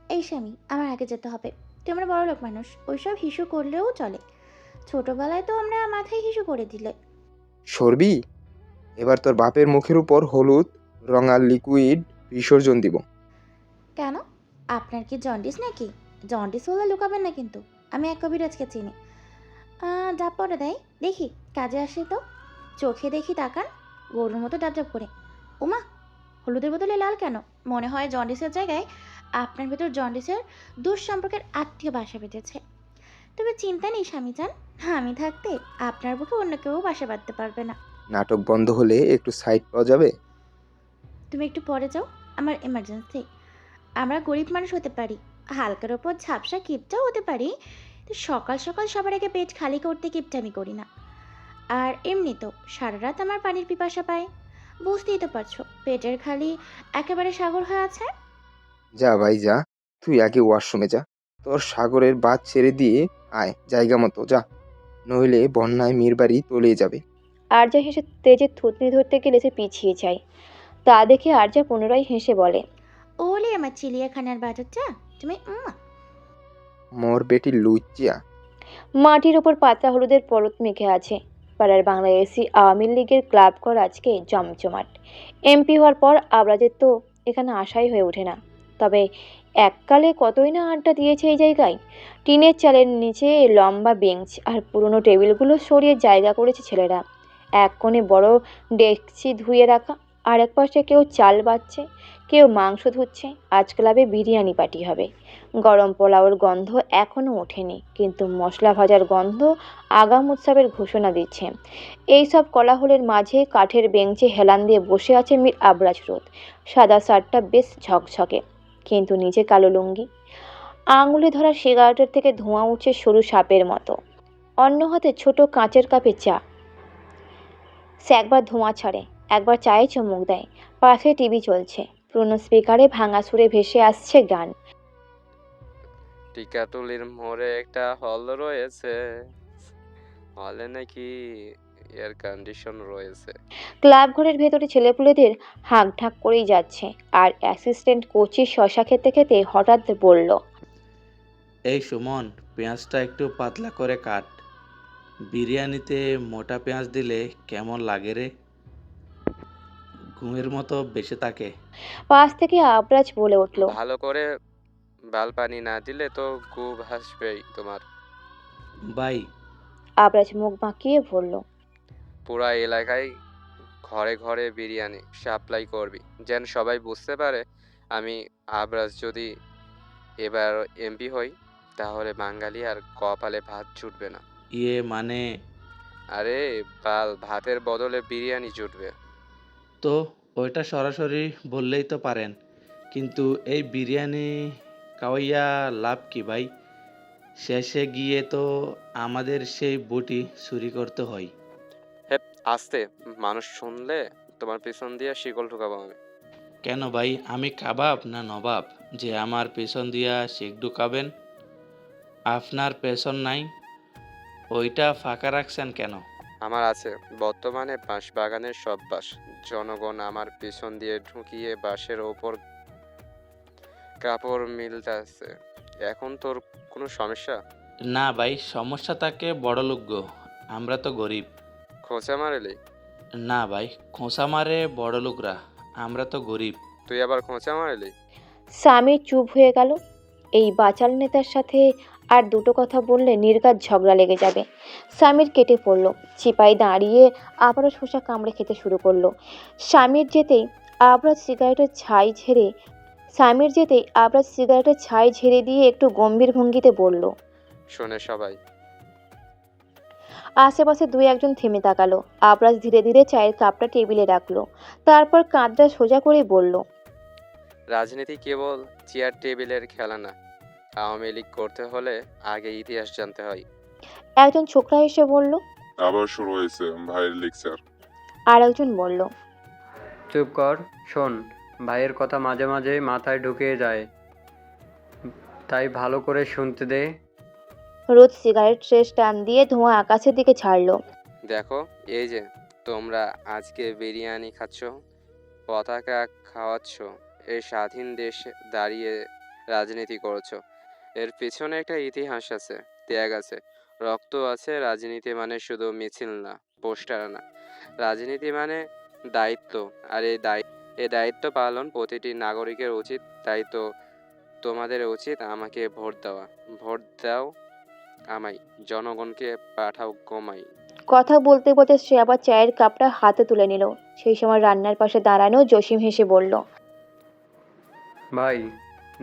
এই স্বামী, আমার আগে যেতে হবে। তোমরা বড় লোক মানুষ, ওইসব হিসু করলেও চলে। ছোটবেলায় তো আমরা মাথায় হিসু করে দিলে। সরবি? এবার তোর বাপের মুখের উপর হলুদ রঙা লিকুইড বিসর্জন দিব। কেন? আপনার কি জন্ডিস নাকি? জন্ডিস হলে লুকাবেন না কিন্তু। আমি এক কবিরাজকে চিনি। ডাব পরে দেয় দেখি, কাজে আসে তো। চোখে দেখি তাকান, গরুর মতো ডাব ডাব করে। ওমা, হলুদের বদলে লাল কেন? মনে হয় জন্ডিসের জায়গায় আপনার ভেতর জন্ডিসের দূর সম্পর্কের আত্মীয় বাসা বেঁধেছে। তবে চিন্তা নেই স্বামীজান, আমি থাকতে আপনার বুকে অন্য কেউ বাসা বাঁধতে পারবে না। নাটক বন্ধ হলে একটু সাইড পাওয়া যাবে? তুমি একটু পরে যাও, আমার এমার্জেন্সি। আমরা গরিব মানুষ হতে পারি, হালকার ওপর ঝাপসা কিপটাও হতে পারি, তো সকাল সকাল সবার আগে পেট খালি করতে কিপটামি করি না। আর এমনি তো সারা রাত আমার পানির পিপাসা পায়, বুঝতেই তো পারছো। পেটের খালি একেবারে সাগর হয়ে আছে। যা ভাই যা, তুই আগে ওয়াশরুমে যা। তোর সাগরের বাদ ছেড়ে দিয়ে আয় জায়গা মতো যা, নইলে বন্যায় মেয়ের বাড়ি তলিয়ে যাবে। আরজা হেসে তেজের থুতনি ধরতে গেলে সে পিছিয়ে যায়। তা দেখে আরজা পুনরায় হেসে বলে। ওলে আমার চিড়িয়াখানার বাজারটা তুমি। মোর বেটি লুচ্চিয়া। মাটির ওপর পাতলা হলুদের পরত মেখে আছে। পাড়ার বাংলাদেশি আওয়ামী লীগের ক্লাব ঘর আজকে জমজমাট। এমপি হওয়ার পর আবরাজের তো এখানে আশাই হয়ে ওঠে না। তবে এককালে কতই না আড্ডা দিয়েছে এই জায়গায়। টিনের চালের নিচে লম্বা বেঞ্চ আর পুরনো টেবিলগুলো সরিয়ে জায়গা করেছে ছেলেরা। এক কোণে বড় ডেকচি ধুয়ে রাখা, আর এক পাশে কেউ চাল বাচ্ছে, কেউ মাংস ধুচ্ছে। আজ ক্লাবে বিরিয়ানি পার্টি হবে। গরম পোলাওর গন্ধ এখনও ওঠেনি, কিন্তু মশলা ভাজার গন্ধ আগাম উৎসবের ঘোষণা দিচ্ছে। এই সব কোলাহলের মাঝে কাঠের বেঞ্চে হেলান দিয়ে বসে আছে মীর আবরাজ রোদ। সাদা শার্টটা বেশ ঝকঝকে, কিন্তু নিচে কালো লুঙ্গি। আঙুলে ধরা সিগারেটের থেকে ধোঁয়া উঠছে সরু সাপের মতো। অন্য হাতে ছোট কাঁচের কাপে চা। সে একবার ধোঁয়া ছাড়ে, একবার চায়ে চুমুক দেয়। পাশে টিভি চলছে, পুরনো স্পিকারে ভাঙা সুরে ভেসে আসছে গান। টিকাটুলির মোড়ে একটা হল রয়েছে, হলে নাকি এয়ার কন্ডিশন রয়েছে। ক্লাব ঘরের ভেতরে ছেলেপুলেদের হাঁক ঢাক করেই যাচ্ছে, আর অ্যাসিস্ট্যান্ট কোচি শশা খেতে খেতে হঠাৎ বলল, এই সুমন, পেঁয়াজটা একটু পাতলা করে কাট। বিরিয়ানিতে মোটা পেঁয়াজ দিলে কেমন লাগে রে? ঘুমের মতো বেঁচে থাকে। পাশ থেকে আবরাজ বলে উঠল, ভালো করে বাল পানি না দিলে তো গু ভাসবেই তোমার। ভাই, আবরাজ মুখ বাঁকিয়ে বলল, পুরা এলাকায় ঘরে ঘরে বিরিয়ানি সাপ্লাই করবি, যেন সবাই বুঝতে পারে আমি আবরাজ যদি এবার এমপি হই, তাহলে বাঙালি আর কপালে ভাত জুটবে না। ইয়ে মানে? আরে বাল, ভাতের বদলে বিরিয়ানি জুটবে। তো ওইটা সরাসরি বললেই তো পারেন, কিন্তু এই বিরিয়ানি খাওয়াইয়া লাভ কি ভাই? শেষে গিয়ে তো আমাদের সেই বটি চুরি করতে হয়। হে আস্তে, মানুষ শুনলে তোমার পেছন দিয়ে শিকল ঢুকাবো আমি। কেন ভাই, আমি কাবাব না নবাব যে আমার পেছন দিয়া শিক ঢুকাবেন? আপনার পেছন নাই, ওইটা ফাঁকা রাখছেন কেন? আমার আছে, বর্তমানে বাঁশ বাগানের সব বাঁশ জনগণ আমার পেছন দিয়ে ঢুকিয়ে বাঁশের ওপর কাপড় মিলতেছে। এখন তোর কোনো সমস্যা? না ভাই, সমস্যা থাকে বড় লোক গো, আমরা তো গরিব। খোঁচা মারলি? না ভাই, খোঁচা মারে বড় লোকরা, আমরা তো গরিব। তুই আবার খোঁচা মারলি? স্বামী চুপ হয়ে গেল। এই বাচাল নেতার সাথে আর দুটো কথা বললে নির্ঘাত ঝগড়া লেগে যাবে। স্বামীর কেটে পড়ল। চিপাই দাঁড়িয়ে আবারও শসা কামড়ে খেতে শুরু করলো। স্বামীর যেতেই আবরাজ সিগারেটের ছাই ঝেড়ে দিয়ে একটু গম্ভীর ভঙ্গিতে বলল, শোনে সবাই, আশেপাশে দুই একজন থেমে তাকালো। আবরাজ ধীরে ধীরে চায়ের কাপটা টেবিলে রাখলো, তারপর কাঁধটা সোজা করে বলল, রাজনীতি কেবল চেয়ার টেবিলের খেলা না। আওয়ামী লীগ করতে হলে আগে ইতিহাস জানতে হয়। একজন ছোকরা এসে বলল। আবার শুরু হয়েছে ভাইয়ের লেকচার। আর একজন বলল, চুপ কর, শোন, ভাইয়ের কথা মাঝে মাঝে মাথায় ঢুকিয়ে যায়, তাই ভালো করে শুনতে দে। রোদ সিগারেট শেষ টান দিয়ে ধোঁয়া আকাশের দিকে ছাড়লো। দেখো, এই যে তোমরা আজকে বিরিয়ানি খাচ্ছ, পতাকা খাওয়াচ্ছ, এই স্বাধীন দেশে দাঁড়িয়ে রাজনীতি করছো, এর পিছনে একটা ইতিহাস আছে, ত্যাগ আছে, রক্ত আছে। রাজনীতি মানে শুধু মিছিল না, পোস্টার না। রাজনীতি মানে দায়িত্ব, আর এই দায়িত্ব পালন প্রতিটি নাগরিকের উচিত। তাই তো তোমাদের উচিত আমাকে ভোট দেওয়া। ভোট দাও আমায়, জনগণকে পাঠাও গোমাই। কথা বলতে বলতে সে আবার চায়ের কাপটা হাতে তুলে নিল। সেই সময় রান্নার পাশে দাঁড়ানো জসিম হেসে বলল, ভাই,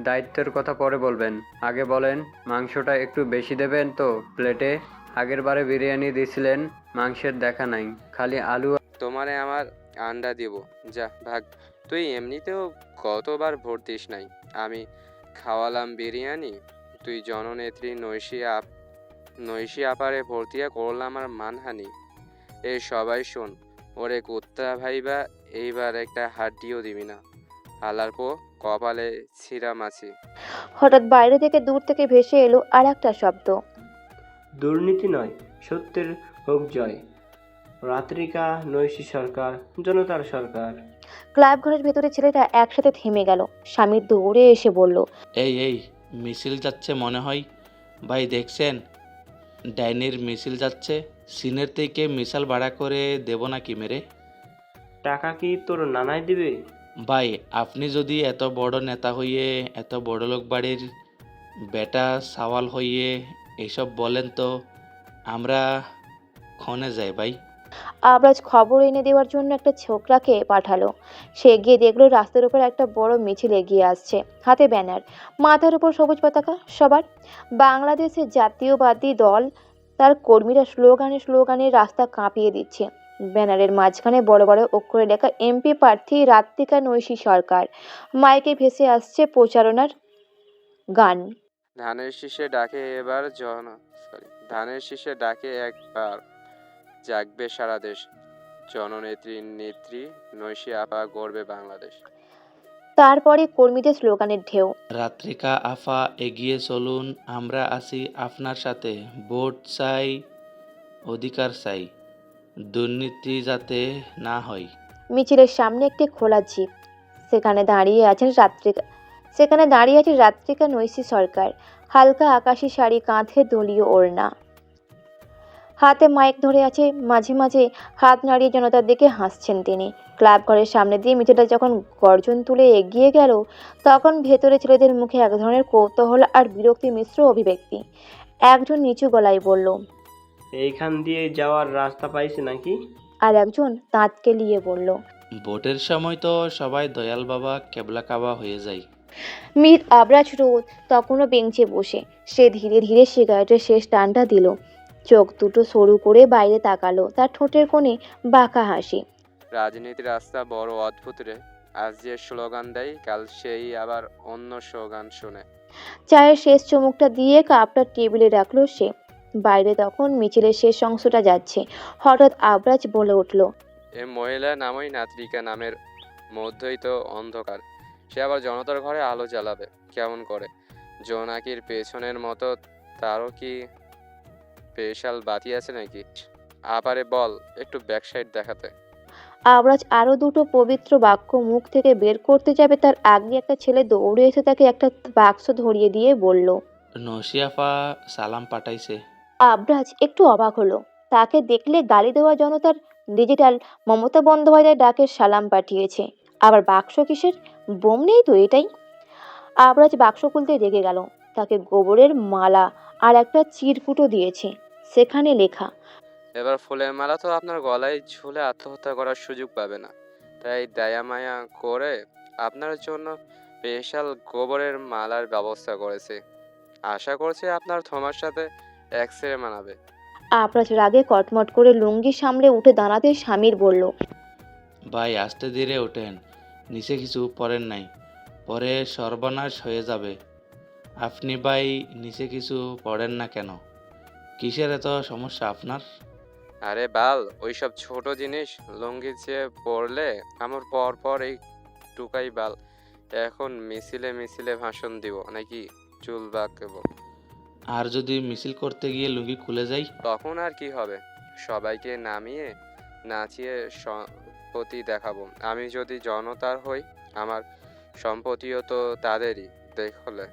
দায়িত্বের কথা পরে বলবেন, আগে বলেন মাংসটা একটু বেশি দেবেন তো প্লেটে? আগের বারে বিরিয়ানি দিছিলেন, মাংসের দেখা নাই, খালি আলু। তোমারে আমার আন্ডা দিব, যা ভাগ। তুই এমনিতেও কতবার ভোট দিস নাই, আমি খাওয়ালাম বিরিয়ানি, তুই জননেত্রী নৈশি আপারে ভর্তিয়া করলাম আর মানহানি। এই সবাই শোন, ওরে কুত্তা ভাইবা, এইবার একটা হাড্ডিও দিবি না, হালার পো কপালে ছিঁড়া মাছি। হঠাৎ বাইরে থেকে দূর থেকে ভেসে এলো আর একটা শব্দ, দুর্নীতি নয়, সত্যের হোক জয়। রাত্রিকা নৈশী সরকার, জনতার সরকার। ক্লাব ঘরের ভেতরে ছেলেটা একসাথে থেমে গেল। স্বামী দৌড়ে এসে বলল, এই মিছিল যাচ্ছে মনে হয়। ভাই দেখছেন, ডাইনির মিছিল যাচ্ছে। সিনের থেকে মিসাল ভাড়া করে দেব নাকি মেরে? টাকা কি তোর নানাই দিবে? ভাই, আপনি যদি এত বড় নেতা হইয়ে, এত বড় লোক বাড়ির বেটা সাওয়াল হইয়ে এসব বলেন, তো আমরা ক্ষণে যাই ভাই। আবরাজ খবর এনে দেওয়ার জন্য একটা ছোকরাকে পাঠালো। সে গিয়ে দেখলো রাস্তার উপর একটা বড় মিছিল এগিয়ে আসছে, হাতে ব্যানার, মাথার উপর সবুজ পতাকা সবার। বাংলাদেশের জাতীয়বাদী দল, তার কর্মীরা স্লোগানে রাস্তা কাঁপিয়ে দিচ্ছে। ব্যানারের মাঝখানে বড় বড় অক্ষরে লেখা এমপি প্রার্থী রাত্রিকা নৈশী সরকার। মাইকে ভেসে আসছে প্রচারণার গান। ধানের শীষে ডাকে একবার জাগবে সারা দেশ, নেত্রী নৈশী আপা গড়বে বাংলাদেশ। তারপরে কর্মীদের স্লোগানের ঢেউ। রাত্রিকা আফা এগিয়ে চলুন, আমরা আছি আপনার সাথে, ভোট চাই, অধিকার চাই, দুর্নীতি যাতে না হয়। মিছিলের সামনে একটি খোলা জিপ, সেখানে দাঁড়িয়ে আছে রাত্রিকা নৈশী সরকার। হালকা আকাশি শাড়ি, কাঁধে দলীয় ওড়না, হাতে মাইক ধরে আছে। মাঝে মাঝে হাত নাড়িয়ে জনতার দিকে হাসছেন তিনি। ক্লাব ঘরের সামনে দিয়ে মিছিলটা যখন গর্জন তুলে এগিয়ে গেল, তখন ভেতরে ছেলেদের মুখে এক ধরনের কৌতূহল আর বিরক্তি মিশ্র অভিব্যক্তি। একজন নিচু গলায় বলল, এইখান দিয়ে যাওয়ার রাস্তা পাইছে নাকি? আর একজন দাঁত কেলিয়ে বলল, ভোটের সময় তো সবাই দয়াল বাবা কেবলা কাবা হয়ে যায়। মীর আবরাজ রোদ তখনও বেঞ্চে বসে। সে ধীরে ধীরে সিগারেটের শেষ টানটা দিল, চোখ দুটো সরু করে বাইরে তাকালো। তার ঠোঁটের কোণে বাঁকা হাসি। রাজনীতির রাস্তা বড় অদ্ভুত রে। আজ যে স্লোগান দেয়, কাল সেই আবার অন্য স্লোগান শোনে। চায়ের শেষ চুমুকটা দিয়ে কাপটা টেবিলে রাখলো সে। বাইরে তখন মিছিলের শেষ অংশটা যাচ্ছে। হঠাৎ আবরাজ বলে উঠল, এ মহিলা নামই নাত্রিকা, নামের মধ্যেই তো অন্ধকার। সে আবার জনতার ঘরে আলো জ্বালাবে কেমন করে? জোনাকির পেছনের মতো তারও কি স্পেশাল বাতি আছে নাকি? আপারে বল একটু ব্যাকসাইড দেখাতে। আবরাজ আরো দুটো পবিত্র বাক্য মুখ থেকে বের করতে যাবে, তার আগে একটা ছেলে দৌড়ে এসে তাকে একটা বাক্স ধরিয়ে দিয়ে বলল, নসিয়াফা সালাম পাঠাইছে। আবরাজ একটু অবাক হলো। তাকে দেখলে গালি দেওয়া জনতার ডিজিটাল মমতা বন্দ্যোপাধ্যায় ডাকের সালাম পাঠিয়েছে। আবার বাক্স কিসের? বোম নেই তো, এটাই। আবরাজ বাক্স খুলতে রেগে গেল। তাকে গোবরের মালা আর একটা চিরকুটো দিয়েছে, সেখানে লেখা, এবার ফুলের মালা তো আপনার গলায় ঝুলে আত্মহত্যা করার সুযোগ পাবে না, তাই দয়া মায়া করে আপনার জন্য স্পেশাল গোবরের মালার ব্যবস্থা করেছি। আশা করছি আপনার থমার সাথে এক্সরে মানাবে। আবরাজ রাগে কটমট করে লুঙ্গি সামলে উঠে দাঁড়াতে স্বামীর বলল, ভাই আস্তে ধীরে ওঠেন, নিচে কিছু পড়েন নাই, পরে সর্বনাশ হয়ে যাবে। আপনি ভাই নিচে কিছু পড়েন না কেন? কিসের এত সমস্যা আপনার? আরে বাল, ওইসব ছোট জিনিস লুঙ্গি চেয়ে পড়লে আমার পর পর এই টুকাই বাল। এখন মিছিলে মিছিলে ভাষণ দিব নাকি চুল বাঁকব? আর যদি মিছিল করতে গিয়ে লুঙ্গি খুলে যাই? তখন আর কি হবে? সবাইকে নামিয়ে নাচিয়ে সম্পত্তি দেখাবো। আমি যদি জনতার হই, আমার সম্পত্তিও তো তাদেরই। দেখলে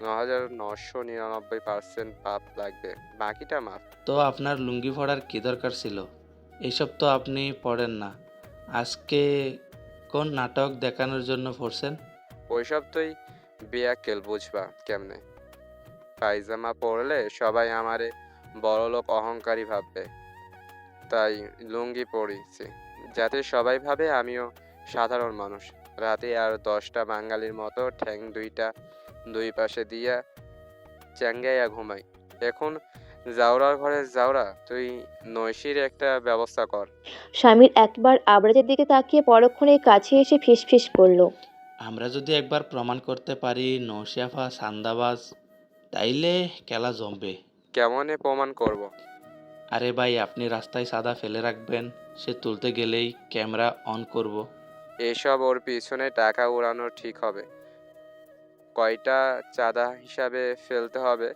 9999% পাপ লাগবে, বাকিটা মাফ। তো আপনার লুঙ্গি পরার কি দরকার ছিল? এইসব তো আপনি পড়েন না। আজকে কোন নাটক দেখানোর জন্য পড়ছেন? ওইসব তুই বেয়াক্কেল বুঝবা কেমনে? পায়জামা পরলে সবাই আমারে বড়লোক অহংকারী ভাববে, তাই লুঙ্গি পরেছি যাতে সবাই ভাবে আমিও সাধারণ মানুষ। রাতে আর 10টা বাঙালির মতো ঠ্যাং দুইটা দুই পাশে দিয়া চ্যাঙ্গাইয়া ঘুমাই। এখন জাউরার ঘরে জাউরা, তুই নৈশির একটা ব্যবস্থা কর। স্বামীর একবার আবরাজের দিকে তাকিয়ে পরক্ষণে কাছে এসে ফিসফিস করল, আমরা যদি একবার প্রমাণ করতে পারি নৌশিয়াফা সান্দাবাজ, তাইলে খেলা জমবে। কেমনে প্রমাণ করব? আরে ভাই, আপনি রাস্তায় সাদা ফেলে রাখবেন, সে তুলতে গেলেই ক্যামেরা অন করব। এসব ওর পিছনে টাকা উড়ানো ঠিক হবে? কয়টা চাঁদা হিসাবে ফেলতে হবে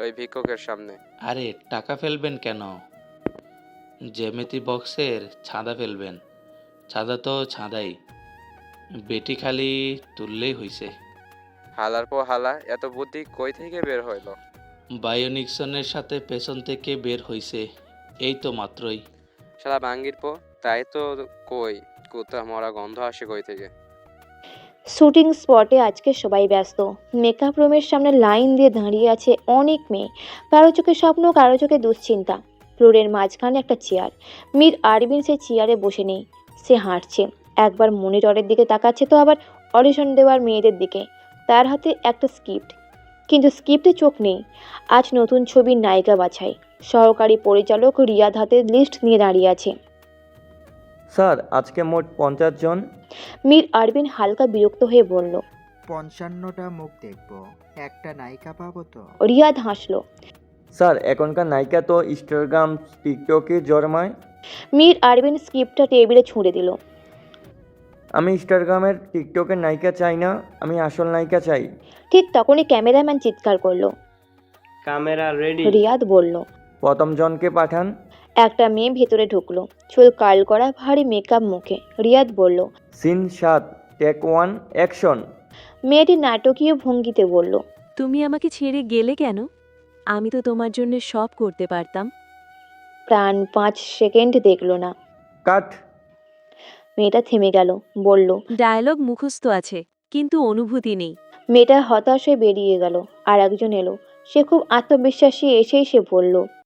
ওই ভিক্ষুকের সামনে? আরে টাকা ফেলবেন কেন? জ্যামিতি বক্সের ছাঁদা ফেলবেন। ছাদা তো ছাদাই, বেটি খালি তুললেই হইছে। হালার পর হালা, এত বুদ্ধি কই থেকে বের হইল? বায়োনিক্সনের সাথে পেছন থেকে বের হইছে, এই তো মাত্রই। শালা বাঙ্গির পো, তাই তো কই কুত্তা মরা গন্ধ আসে কই থেকে? শুটিং স্পটে আজকে সবাই ব্যস্ত। মেকআপ রুমের সামনে লাইন দিয়ে দাঁড়িয়ে আছে অনেক মেয়ে। কারো চোখে স্বপ্ন, কারো চোখে দুশ্চিন্তা। ফ্লোরের মাঝখানে একটা চেয়ার। মীর আরবিন সেই চেয়ারে বসে নেই, সে হাঁটছে। একবার মনিটরের দিকে তাকাচ্ছে, তো আবার অডিশন দেওয়ার মেয়েদের দিকে। তার হাতে একটা স্ক্রিপ্ট, কিন্তু স্ক্রিপ্টে চোখ নেই। আজ নতুন ছবির নায়িকা বাছাই। সহকারী পরিচালক রিয়াদ হাতে লিস্ট নিয়ে দাঁড়িয়ে আছে। স্যার, আজকে মোট 50 জন। মীর আরবিন হালকা বিরক্ত হয়ে বলল, 55টা মুখ দেখবো, একটা নায়িকা পাবো তো? রিয়াদ হাসলো। স্যার, এখনকার নায়িকা তো ইনস্টাগ্রাম টিকটকে জন্মায়। মীর আরবিন স্ক্রিপ্টটা টেবিলে ছুঁড়ে দিল। আমি ইনস্টাগ্রামের টিকটকের নায়িকা চাই না, আমি আসল নায়িকা চাই। ঠিক তখনই ক্যামেরাম্যান চিৎকার করলো, ক্যামেরা রেডি। রিয়াদ বলল, প্রথম জনকে পাঠান। একটা মেয়ে ভেতরে ঢুকলো, চুল কার্ল করা, ভারী মেকআপ মুখে। রিয়াদ বলল। Scene 7, take 1, action. মেয়েটি নাটকীয় ভঙ্গিতে বলল। তুমি আমাকে ছেড়ে গেলে কেন? আমি তো তোমার জন্য সব করতে পারতাম। প্রাণ 5 সেকেন্ড দেখলো না। কাট। মেয়েটা থেমে গেল, বলল। ডায়লগ মুখস্থ আছে, কিন্তু অনুভূতি নেই। মেয়েটা হতাশ হয়ে বেরিয়ে গেল। আর একজন এলো, সে খুব আত্মবিশ্বাসী। এসেই সে বলল।